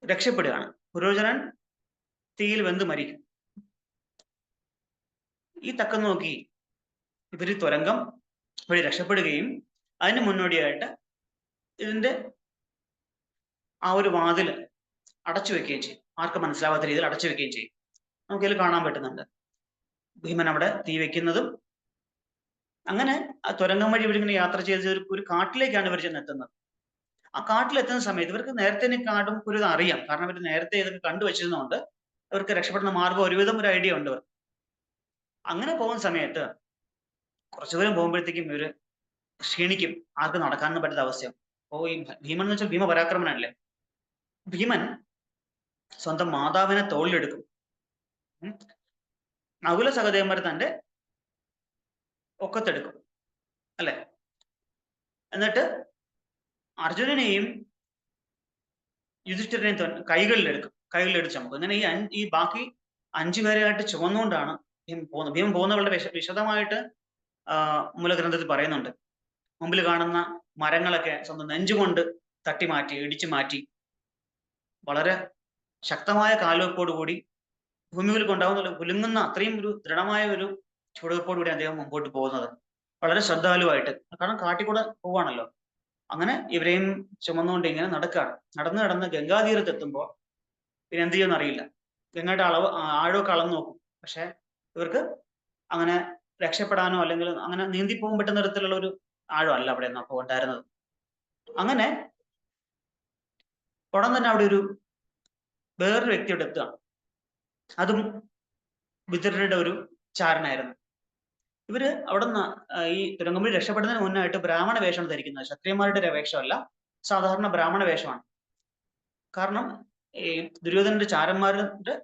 രക്ഷപ്പെടുകയാണ്. പുരോചനൻ തീയിൽ വെന്ത് മരിക്കും. ഈ തക്കം നോക്കി ഇവര് തുരങ്കം വഴി രക്ഷപ്പെടുകയും അതിന് മുന്നോടിയായിട്ട് ഇതിന്റെ ആ ഒരു വാതിൽ അടച്ചു വെക്കുകയും ചെയ്യും. ആർക്കും മനസ്സിലാവാത്ത രീതിയിൽ അടച്ചു വെക്കുകയും ചെയ്യും. നമുക്കതിൽ കാണാൻ പറ്റുന്നുണ്ട് ഭീമൻ അവിടെ തീ വെക്കുന്നതും. അങ്ങനെ ആ തുരങ്കം വഴി ഇവരിങ്ങനെ യാത്ര ചെയ്ത് ഒരു കാട്ടിലേക്കാണ് ഇവർ ചെന്നെത്തുന്നത്. ആ കാട്ടിലെത്തുന്ന സമയത്ത് ഇവർക്ക് നേരത്തെ തന്നെ കാടും ഒരു അറിയാം. കാരണം ഇവർ നേരത്തെ ഇതൊക്കെ കണ്ടുവച്ചിരുന്നതുകൊണ്ട് ഇവർക്ക് രക്ഷപ്പെടുന്ന മാർഗം ഒരുവിധം ഒരു ഐഡിയ ഉണ്ട് ഇവർക്ക്. അങ്ങനെ പോകുന്ന സമയത്ത് കുറച്ചു ദൂരം പോകുമ്പോഴത്തേക്കും ഇവര് ക്ഷീണിക്കും. ആർക്കും നടക്കാനൊന്നും പറ്റാത്ത അവസ്ഥയാവും. അപ്പോ ഈ ഭീമൻ എന്ന് വെച്ചാൽ ഭീമപരാക്രമനല്ലേ. ഭീമൻ സ്വന്തം മാതാവിനെ തോളിലെടുക്കും. നകുല സഹദേവന്മാർ തന്റെ ഒക്കത്തെടുക്കും, അല്ലെ? എന്നിട്ട് അർജുനനെയും യുധിഷ്ഠിരനെയും കൈകളിലെടുക്കും. കൈകളിലെടുത്ത് ചുമക്കും. അങ്ങനെ ഈ ബാക്കി 5 പേരെയായിട്ട് ചുമന്നുകൊണ്ടാണ് പോകുന്നത്. ഭീമൻ പോകുന്ന വളരെ വിശദമായിട്ട് മൂലഗ്രന്ഥത്തിൽ പറയുന്നുണ്ട്. മുമ്പിൽ കാണുന്ന മരങ്ങളൊക്കെ സ്വന്തം നെഞ്ചുകൊണ്ട് തട്ടി മാറ്റി, ഇടിച്ചു മാറ്റി, വളരെ ശക്തമായ കാൽവെപ്പോടുകൂടി ഭൂമിയിൽ കൊണ്ടാവുന്ന കുലുങ്ങുന്ന അത്രയും ഒരു ദൃഢമായ ഒരു ചുവടുവെപ്പോടുകൂടി അദ്ദേഹം മുമ്പോട്ട് പോകുന്നത്. വളരെ ശ്രദ്ധാലുവായിട്ട്. കാരണം കാട്ടിക്കൂടെ പോവാണല്ലോ. അങ്ങനെ ഇവരെയും ചുമന്നുകൊണ്ട് ഇങ്ങനെ നടക്കുകയാണ്. നടന്ന് ഗംഗാതീരത്ത് എത്തുമ്പോൾ പിന്നെ എന്ത് ചെയ്യുമെന്ന് അറിയില്ല. ഗംഗയുടെ ആഴമൊക്കെ അളന്ന് നോക്കും. പക്ഷെ ഇവർക്ക് അങ്ങനെ രക്ഷപ്പെടാനോ അല്ലെങ്കിൽ അങ്ങനെ നീന്തിപ്പോകാൻ പറ്റുന്ന തരത്തിലുള്ള ഒരു ആഴമല്ല അവിടെ നിന്ന് അപ്പോൾ ഉണ്ടായിരുന്നത്. അങ്ങനെ ഉടൻ തന്നെ അവിടെ ഒരു വേറൊരു വ്യക്തിയോട് എത്തുകയാണ്. അതും വിതുരരുടെ ഒരു ചാരനായിരുന്നു. ഇവര് അവിടെ നിന്ന് ഈ തുരങ്കം വഴി രക്ഷപ്പെടുന്നതിന് മുന്നായിട്ട് ബ്രാഹ്മണ വേഷമാണ് ധരിക്കുന്നത്. ക്ഷത്രിയന്മാരുടെ വേഷമല്ല, സാധാരണ ബ്രാഹ്മണ വേഷമാണ്. കാരണം ഈ ദുര്യോധനന്റെ ചാരന്മാരുടെ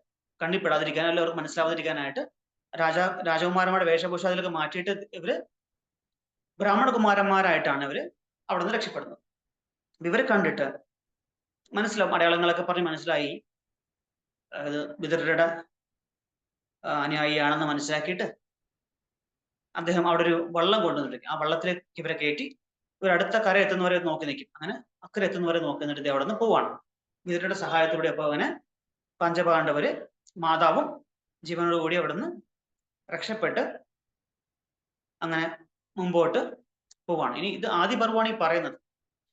കണ്ണിപ്പെടാതിരിക്കാൻ, അല്ലെങ്കിൽ അവർക്ക് മനസ്സിലാവാതിരിക്കാനായിട്ട് രാജകുമാരന്മാരുടെ വേഷഭൂഷ അതിലൊക്കെ മാറ്റിയിട്ട് ഇവര് ബ്രാഹ്മണ കുമാരന്മാരായിട്ടാണ് ഇവര് അവിടെ നിന്ന് രക്ഷപ്പെടുന്നത്. ഇവരെ കണ്ടിട്ട് മനസ്സിലാവും, അടയാളങ്ങളൊക്കെ പറഞ്ഞ് മനസ്സിലായി വിതുരരുടെ അനുയായിയാണെന്ന് മനസ്സിലാക്കിയിട്ട് അദ്ദേഹം അവിടെ ഒരു വള്ളം കൊണ്ടുവന്നിട്ട് ആ വള്ളത്തിലേക്ക് ഇവരെ കയറ്റി ഇവർ അടുത്ത കര എത്തുന്നവരെ നോക്കി നിൽക്കും. അങ്ങനെ അക്കരെ എത്തുന്നവരെ നോക്കി നിന്നിട്ട് അവിടെ നിന്ന് പോവാണ്. വിതുരരുടെ സഹായത്തോടെ അപ്പൊ അങ്ങനെ പഞ്ചപാണ്ഡവര് മാതാവും ജീവനോടുകൂടി അവിടുന്ന് രക്ഷപ്പെട്ട് അങ്ങനെ മുമ്പോട്ട് പോവാണ്. ഇനി ഇത് ആദ്യ പർവ്വമാണ് ഈ പറയുന്നത്.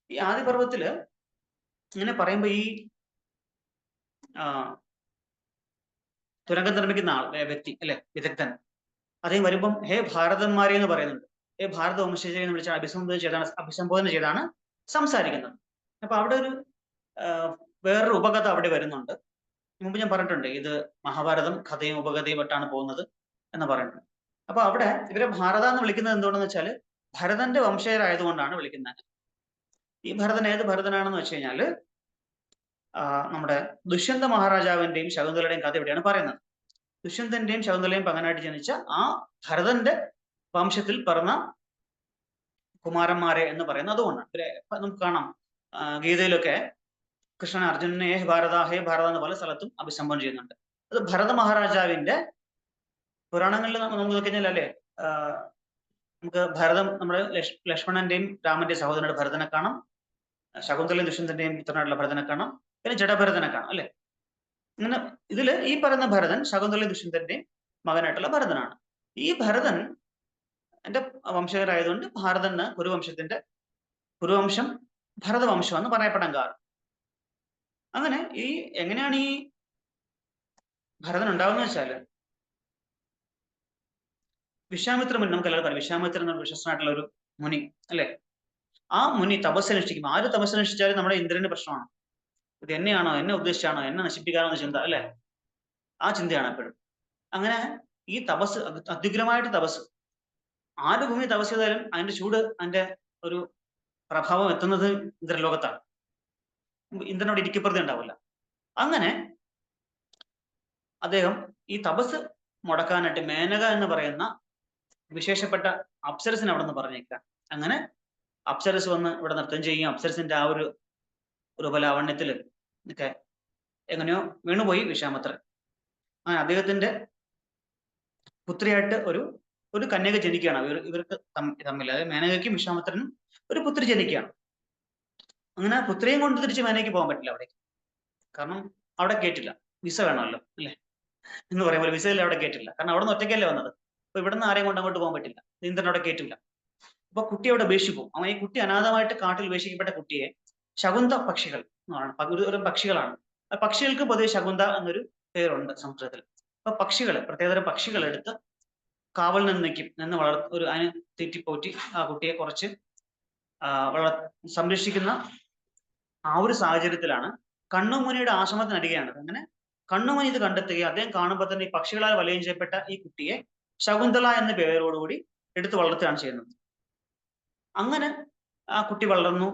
ഈ ആദ്യ പർവ്വത്തില് ഇങ്ങനെ പറയുമ്പോ ഈ തുരങ്കം നിർമ്മിക്കുന്ന വ്യക്തി അല്ലെ, വിദഗ്ധൻ, അദ്ദേഹം വരുമ്പം ഹേ ഭാരതന്മാരെ എന്ന് പറയുന്നുണ്ട്. ഹേ ഭാരത വംശജരെ എന്ന് വിളിച്ച് അഭിസംബോധന ചെയ്താണ് സംസാരിക്കുന്നത്. അപ്പൊ അവിടെ ഒരു വേറൊരു ഉപകഥ അവിടെ വരുന്നുണ്ട്. മുമ്പ് ഞാൻ പറഞ്ഞിട്ടുണ്ട്, ഇത് മഹാഭാരതം കഥയും ഉപകഥയും ഇട്ടാണ് പോകുന്നത് എന്ന് പറയുന്നത്. അപ്പൊ അവിടെ ഇവരെ ഭാരത എന്ന് വിളിക്കുന്നത് എന്തുകൊണ്ടെന്ന് വെച്ചാൽ ഭരതന്റെ വംശജരായതുകൊണ്ടാണ് വിളിക്കുന്നത്. ഈ ഭരതൻ ഏത് ഭരതനാണെന്ന് വെച്ച് കഴിഞ്ഞാല് നമ്മുടെ ദുഷ്യന്ത മഹാരാജാവിന്റെയും ശകുന്തളയുടെയും കഥ ഇവിടെയാണ് പറയുന്നത്. ദുഷ്യന്തന്റെയും ശകുന്തളയും പകനായിട്ട് ജനിച്ച ആ ഭരതന്റെ വംശത്തിൽ പിറന്ന കുമാരന്മാരെ എന്ന് പറയുന്നത് അതുകൊണ്ടാണ്. ഇവരെ നമുക്ക് കാണാം ഗീതയിലൊക്കെ കൃഷ്ണൻ അർജുനനെ ഹേ ഭാരത എന്ന് പല സ്ഥലത്തും അഭിസംബോധന ചെയ്യുന്നുണ്ട്. അത് ഭരത മഹാരാജാവിന്റെ പുരാണങ്ങളിൽ നമുക്ക് നോക്കിക്കഴിഞ്ഞാൽ അല്ലേ, നമുക്ക് ഭരതം നമ്മുടെ ലക്ഷ്മണന്റെയും രാമന്റെയും സഹോദരനായിട്ട് ഭരതനെ കാണാം, ശകുന്തളയും ദുഷ്യന്തന്റെയും പുത്രനായിട്ടുള്ള ഭരതനെ കാണാം, പിന്നെ ജഡഭരതനെ കാണാം അല്ലെ. ഇങ്ങനെ ഇതില് ഈ പറയുന്ന ഭരതൻ ശകുന്തളയും ദുഷ്യന്തന്റെയും മകനായിട്ടുള്ള ഭരതനാണ്. ഈ ഭരതൻ എന്റെ വംശജരായതുകൊണ്ട് ഭാരതന് കുരുവംശം ഭരതവംശം എന്ന് പറയപ്പെടാൻ കാരണം. അങ്ങനെ ഈ എങ്ങനെയാണ് ഈ ഭരതൻ ഉണ്ടാവുന്നത് വെച്ചാല് വിശ്വാമിത്ര മുനി, നമുക്ക് എല്ലാവർക്കും അറിയാം, വിശ്വാമിത്രൻ എന്ന വിശ്വസ്തനായിട്ടുള്ള ഒരു മുനി അല്ലെ. ആ മുനി തപസ്സനുഷ്ഠിക്കും. ആര് തപസ്സനുഷ്ഠിച്ചാലും നമ്മുടെ ഇന്ദ്രന് പ്രശ്നമാണ്. ഇത് എന്നെയാണോ, എന്നെ ഉദ്ദേശിച്ചാണോ, എന്നെ നശിപ്പിക്കാനോ എന്ന ചിന്ത അല്ലെ, ആ ചിന്തയാണ് എപ്പോഴും. അങ്ങനെ ഈ തപസ്, അത്യുഗ്രമായിട്ട് തപസ്, ആര് ഭൂമി തപസ് ചെയ്താലും അതിന്റെ ചൂട്, അതിന്റെ ഒരു പ്രഭാവം എത്തുന്നത് ഇന്ദ്രലോകത്താണ്. ഇന്ദ്രനോട് ഇരിക്കപ്രതി ഉണ്ടാവില്ല. അങ്ങനെ അദ്ദേഹം ഈ തപസ് മുടക്കാനായിട്ട് മേനക എന്ന് പറയുന്ന വിശേഷപ്പെട്ട അപ്സരസിനെ അവിടെ നിന്ന് പറഞ്ഞേക്കാം. അങ്ങനെ അപ്സരസ് വന്ന് ഇവിടെ നൃത്തം ചെയ്യും. അപ്സരസിന്റെ ആ ഒരു രൂപലാവണ്യത്തില് ഒക്കെ എങ്ങനെയോ വീണുപോയി വിശ്വാമിത്രൻ. അങ്ങനെ അദ്ദേഹത്തിന്റെ പുത്രിയായിട്ട് ഒരു കന്യക ജനിക്കുകയാണ്. ഇവർക്ക് തമ്മിൽ, അതായത് മേനകയ്ക്കും വിശ്വാമിത്രനും ഒരു പുത്രി ജനിക്കുകയാണ്. അങ്ങനെ പുത്രിയും കൊണ്ട് തിരിച്ച് മേനയ്ക്ക് പോകാൻ പറ്റില്ല അവിടേക്ക്. കാരണം അവിടെ കേട്ടില്ല, വിസ വേണമല്ലോ അല്ലെ എന്ന് പറയുമ്പോൾ വിസയിൽ അവിടെ കേട്ടില്ല. കാരണം അവിടെ നിന്ന് ഒറ്റയ്ക്കല്ലേ വന്നത്. അപ്പൊ ഇവിടുന്ന് ആരെയും കൊണ്ട് അങ്ങോട്ട് പോകാൻ പറ്റില്ല, ഇന്ദ്രൻ അവിടെ കേട്ടില്ല. അപ്പൊ കുട്ടി അവിടെ ഉപേക്ഷിക്കും. അവൻ ഈ കുട്ടി അനാഥമായിട്ട് കാട്ടിൽ ഉപേക്ഷിക്കപ്പെട്ട കുട്ടിയെ ശകുന്ത പക്ഷികൾ ഒരു പക്ഷികളാണ്. ആ പക്ഷികൾക്ക് പൊതുവെ ശകുന്ത എന്നൊരു പേരുണ്ട് സംസ്കൃതത്തിൽ. അപ്പൊ പ്രത്യേകതരം പക്ഷികൾ എടുത്ത് കാവൽ നിന്ന് അതിന് തീറ്റിപ്പോറ്റി ആ കുട്ടിയെ കുറച്ച് സംരക്ഷിക്കുന്ന ആ ഒരു സാഹചര്യത്തിലാണ് കണ്ണുമുനിയുടെ ആശ്രമത്തിനരികെയാണ്. അങ്ങനെ കണ്ണുമുനി ഇത് കണ്ടെത്തുകയും അദ്ദേഹം കാണുമ്പോൾ തന്നെ ഈ പക്ഷികളാൽ വലയം ചെയ്യപ്പെട്ട ഈ കുട്ടിയെ ശകുന്തള എന്ന പേരോടുകൂടി എടുത്തു വളർത്തുകയാണ് ചെയ്യുന്നത്. അങ്ങനെ ആ കുട്ടി വളർന്നു.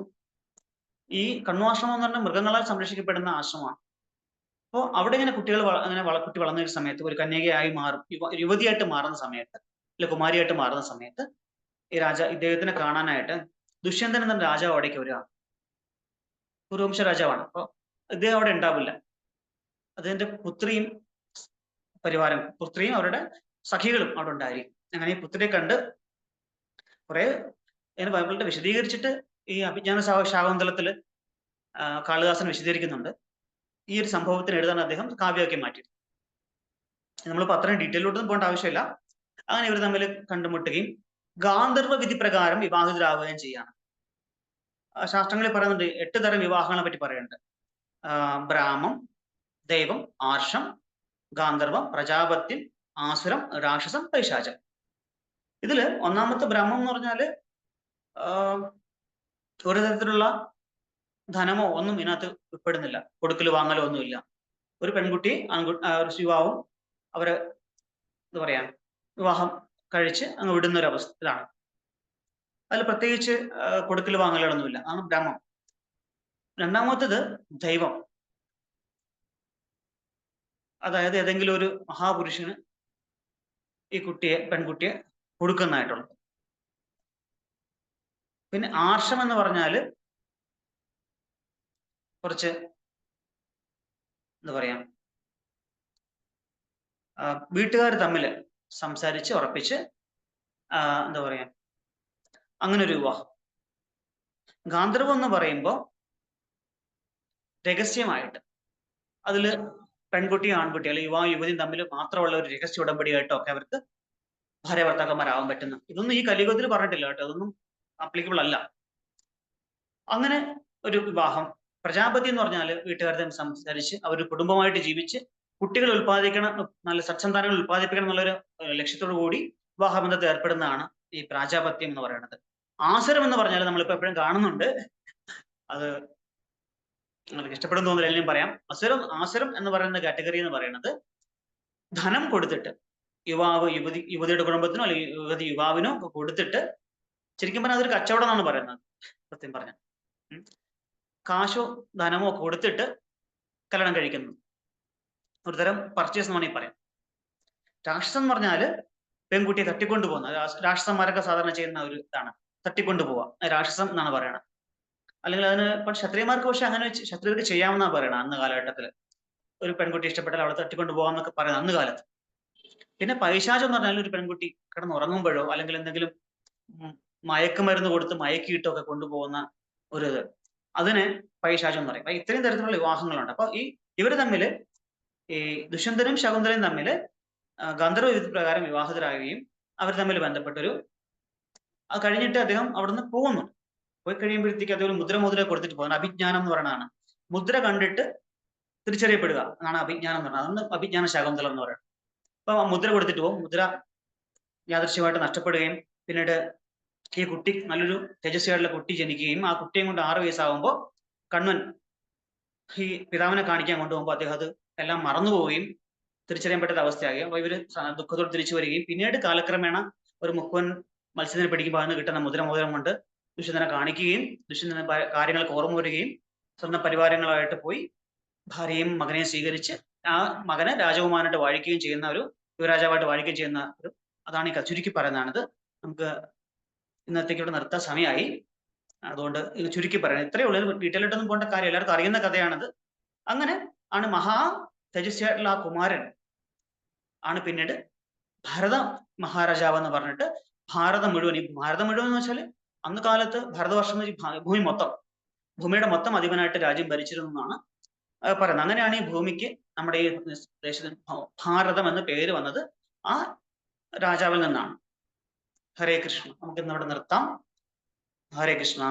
ഈ കണ്ണുആശ്രമം എന്ന് പറഞ്ഞാൽ മൃഗങ്ങളാൽ സംരക്ഷിക്കപ്പെടുന്ന ആശ്രമമാണ്. അപ്പോൾ അവിടെ ഇങ്ങനെ കുട്ടി വളർന്ന ഒരു സമയത്ത് ഒരു കന്യകയായി മാറും, യുവതിയായിട്ട് മാറുന്ന സമയത്ത്, അല്ലെ കുമാരിയായിട്ട് മാറുന്ന സമയത്ത് ഈ ഇദ്ദേഹത്തിനെ കാണാനായിട്ട് ദുഷ്യന്തൻ എന്ന രാജാവ് അവിടേക്ക് വരികയാണ്. കുരുവംശ രാജാവാണ്. അപ്പോൾ ഇദ്ദേഹം അവിടെ ഉണ്ടാവില്ല. അദ്ദേഹത്തിന്റെ പുത്രിയും അവരുടെ സഖികളും അവിടെ ഉണ്ടായിരിക്കും. അങ്ങനെ ഈ പുത്രിയെ കണ്ട് കുറെ ബൈബിളിന്റെ വിശദീകരിച്ചിട്ട് ഈ അഭിജ്ഞാന ശാകുന്തളത്തില് കാളിദാസൻ വിശദീകരിക്കുന്നുണ്ട്. ഈ ഒരു സംഭവത്തിന് എഴുതാൻ അദ്ദേഹം കാവ്യമാക്കി മാറ്റി. നമ്മളിപ്പോൾ അത്രയും ഡീറ്റെയിലോട്ടൊന്നും പോകേണ്ട ആവശ്യമില്ല. അങ്ങനെ ഇവർ തമ്മിൽ കണ്ടുമുട്ടുകയും ഗാന്ധർവ വിധി പ്രകാരം വിവാഹിതരാവുകയും ചെയ്യാണ്. ശാസ്ത്രങ്ങളിൽ പറയുന്നുണ്ട് 8 തരം വിവാഹങ്ങളെ പറ്റി പറയുന്നുണ്ട്. ബ്രാഹ്മം, ദൈവം, ആർഷം, ഗാന്ധർവം, പ്രജാപത്യം, ആസുരം, രാക്ഷസം, പൈശാചം. ഇതില് ഒന്നാമത്തെ ബ്രഹ്മം എന്ന് പറഞ്ഞാല് ഒരു തരത്തിലുള്ള ധനമോ ഒന്നും ഇതിനകത്ത് ഉൾപ്പെടുന്നില്ല, കൊടുക്കല് വാങ്ങലോ ഒന്നുമില്ല. ഒരു പെൺകുട്ടി ഒരു യുവാവും അവര് എന്താ പറയാ വിവാഹം കഴിച്ച് അങ്ങ് വിടുന്ന ഒരു അവസ്ഥ ഇതാണ്. അതിൽ പ്രത്യേകിച്ച് കൊടുക്കൽ വാങ്ങലുകളൊന്നുമില്ല. അതാണ് ബ്രഹ്മം. രണ്ടാമത്തേത് ദൈവം, അതായത് ഏതെങ്കിലും ഒരു മഹാപുരുഷന് ഈ പെൺകുട്ടിയെ കൊടുക്കുന്നതായിട്ടുള്ളത്. പിന്നെ ആർഷം എന്ന് പറഞ്ഞാല് കുറച്ച് എന്താ പറയാ വീട്ടുകാർ തമ്മിൽ സംസാരിച്ച് ഉറപ്പിച്ച് എന്താ പറയാ അങ്ങനെ ഒരു വിവാഹം. ഗാന്ധർവം എന്ന് പറയുമ്പോൾ രഹസ്യമായിട്ട് അതില് പെൺകുട്ടിയും ആൺകുട്ടിയും അല്ലെങ്കിൽ യുവാവും യുവതിയും തമ്മിൽ മാത്രമുള്ള ഒരു രഹസ്യ ഉടമ്പടിയായിട്ടോ ഒക്കെ അവർക്ക് ഭാര്യ ഭർത്താക്കന്മാരാവാൻ പറ്റുന്ന ഇതൊന്നും ഈ കലിയുഗത്തിൽ പറഞ്ഞിട്ടില്ല കേട്ടോ. അതൊന്നും ആപ്ലിക്കബിൾ അല്ല. അങ്ങനെ ഒരു വിവാഹം പ്രജാപതി എന്ന് പറഞ്ഞാല് വീട്ടുകാരുടെ സംസാരിച്ച് അവർ കുടുംബമായിട്ട് ജീവിച്ച് കുട്ടികൾ ഉൽപ്പാദിക്കണം, നല്ല സത്സന്താനങ്ങൾ ഉൽപ്പാദിപ്പിക്കണം എന്നുള്ളൊരു ലക്ഷ്യത്തോടു കൂടി വിവാഹബന്ധത്തിൽ ഏർപ്പെടുന്നതാണ് ഈ പ്രാജാപത്യം എന്ന് പറയുന്നത്. ആസരം എന്ന് പറഞ്ഞാൽ നമ്മളിപ്പോ എപ്പോഴും കാണുന്നുണ്ട്. അത് നിങ്ങൾക്ക് ഇഷ്ടപ്പെടുന്ന തോന്നുന്നില്ല, എല്ലാം പറയാം. ആസരം എന്ന് പറയുന്ന കാറ്റഗറി എന്ന് പറയുന്നത് ധനം കൊടുത്തിട്ട് യുവാവ് യുവതിയുടെ കുടുംബത്തിനോ അല്ലെങ്കിൽ യുവതി യുവാവിനോ ഒക്കെ കൊടുത്തിട്ട്, ശരിക്കും പറഞ്ഞാൽ അതൊരു കച്ചവടം എന്നാണ് പറയുന്നത് സത്യം പറഞ്ഞാൽ. കാശോ ധനമോ കൊടുത്തിട്ട് കല്യാണം കഴിക്കുന്നു, ഒരു തരം പർച്ചേസ് എന്ന് വേണമെങ്കിൽ പറയാം. രാക്ഷസം എന്ന് പറഞ്ഞാല് പെൺകുട്ടിയെ തട്ടിക്കൊണ്ടു പോകുന്ന, രാക്ഷസന്മാരൊക്കെ സാധാരണ ചെയ്യുന്ന ഒരു ഇതാണ് തട്ടിക്കൊണ്ടു പോവുക, രാക്ഷസം എന്നാണ് പറയണത്. അല്ലെങ്കിൽ അതിന് ക്ഷത്രിയന്മാർക്ക് പക്ഷെ അങ്ങനെ ക്ഷത്രിയർക്ക് ചെയ്യാമെന്നാണ് പറയണത് അന്ന് കാലഘട്ടത്തിൽ. ഒരു പെൺകുട്ടി ഇഷ്ടപ്പെട്ടാൽ അവളെ തട്ടിക്കൊണ്ട് പോകാമെന്നൊക്കെ പറയുന്നത് അന്ന് കാലത്ത്. പിന്നെ പൈശാചം എന്ന് പറഞ്ഞാൽ ഒരു പെൺകുട്ടി കിടന്നുറങ്ങുമ്പോഴോ അല്ലെങ്കിൽ എന്തെങ്കിലും മയക്കുമരുന്ന് കൊടുത്ത് മയക്കിയിട്ടോ ഒക്കെ കൊണ്ടുപോകുന്ന ഒരു ഇത്, അതിന് പൈശാചം എന്ന് പറയും. ഇത്രയും തരത്തിലുള്ള വിവാഹങ്ങളുണ്ട്. അപ്പൊ ഇവര് തമ്മില്, ഈ ദുഷ്യന്തനും ശകുന്തലയും തമ്മില് ഗന്ധർവ വിധി പ്രകാരം വിവാഹിതരാകുകയും അവർ തമ്മിൽ ബന്ധപ്പെട്ടൊരു അത് കഴിഞ്ഞിട്ട് അദ്ദേഹം അവിടുന്ന് പോകുന്നു. പോയി കഴിയുമ്പോഴത്തേക്ക് അദ്ദേഹം മുദ്ര കൊടുത്തിട്ട് പോകുന്നത് അഭിജ്ഞാനം എന്ന് പറയുന്നതാണ്. മുദ്ര കണ്ടിട്ട് തിരിച്ചറിയപ്പെടുക എന്നാണ് അഭിജ്ഞാനം എന്ന് പറയുന്നത്. അതൊന്ന് അഭിജ്ഞാന ശകുന്തളം എന്ന് പറയുന്നത്. അപ്പൊ മുദ്ര കൊടുത്തിട്ട് പോകും. മുദ്ര യാദൃശ്യമായിട്ട് നഷ്ടപ്പെടുകയും പിന്നീട് ഈ കുട്ടി നല്ലൊരു തേജസ്വിയായിട്ടുള്ള കുട്ടി ജനിക്കുകയും ആ കുട്ടിയും കൊണ്ട് 6 വയസ്സാകുമ്പോൾ കണ്വൻ ഈ പിതാവിനെ കാണിക്കാൻ കൊണ്ടുപോകുമ്പോൾ അദ്ദേഹം അത് എല്ലാം മറന്നുപോവുകയും തിരിച്ചറിയാൻ പറ്റാത്ത അവസ്ഥയാകുകയും അപ്പൊ ഇവര് ദുഃഖത്തോട് തിരിച്ചു വരികയും പിന്നീട് കാലക്രമേണ ഒരു മുക്കുവൻ മത്സ്യത്തിനെ പിടിക്കുമ്പോൾ അതിന് കിട്ടുന്ന മോതിരം കൊണ്ട് ദുഷ്യന്തനെ കാണിക്കുകയും ദുഷ്യന്തന കാര്യങ്ങൾക്ക് ഓർമ്മ വരികയും സ്വന്തം പരിവാരങ്ങളായിട്ട് പോയി ഭാര്യയും മകനെയും സ്വീകരിച്ച് ആ മകനെ രാജകുമാരനായിട്ട് വാഴിക്കുകയും ചെയ്യുന്ന ഒരു യുവരാജാവായിട്ട് വാഴിക്കുകയും ചെയ്യുന്ന ഒരു, അതാണ് ഈ ചുരുക്കി പറയുന്നതാണിത്. നമുക്ക് ഇന്നത്തേക്ക് ഇവിടെ നിർത്താൻ സമയമായി. അതുകൊണ്ട് ഇത് ചുരുക്കി പറയാം. ഇത്രയേ ഉള്ളൂ. ഡീറ്റെയിൽ ആയിട്ടൊന്നും പോകേണ്ട കാര്യം, എല്ലാവർക്കും അറിയുന്ന കഥയാണിത്. അങ്ങനെ ആണ് മഹാ തേജസ്വിയായിട്ടുള്ള ആ കുമാരൻ ആണ് പിന്നീട് ഭരത മഹാരാജാവ് എന്ന് പറഞ്ഞിട്ട് ഭാരതം മുഴുവൻ, ഈ ഭാരതം മുഴുവൻ എന്ന് വെച്ചാൽ അന്ന് കാലത്ത് ഭാരതവർഷം ഭൂമി മൊത്തം, ഭൂമിയുടെ മൊത്തം അധിപനായിട്ട് രാജ്യം ഭരിച്ചിരുന്നു എന്നാണ് പറയുന്നത്. അങ്ങനെയാണ് ഈ ഭൂമിക്ക് നമ്മുടെ ഈ ദേശത്തിന് ഭാരതം എന്ന പേര് വന്നത് ആ രാജാവിൽ നിന്നാണ്. ഹരേ കൃഷ്ണ. നമുക്ക് ഇന്ന് അവിടെ നിർത്താം. ഹരേ കൃഷ്ണ.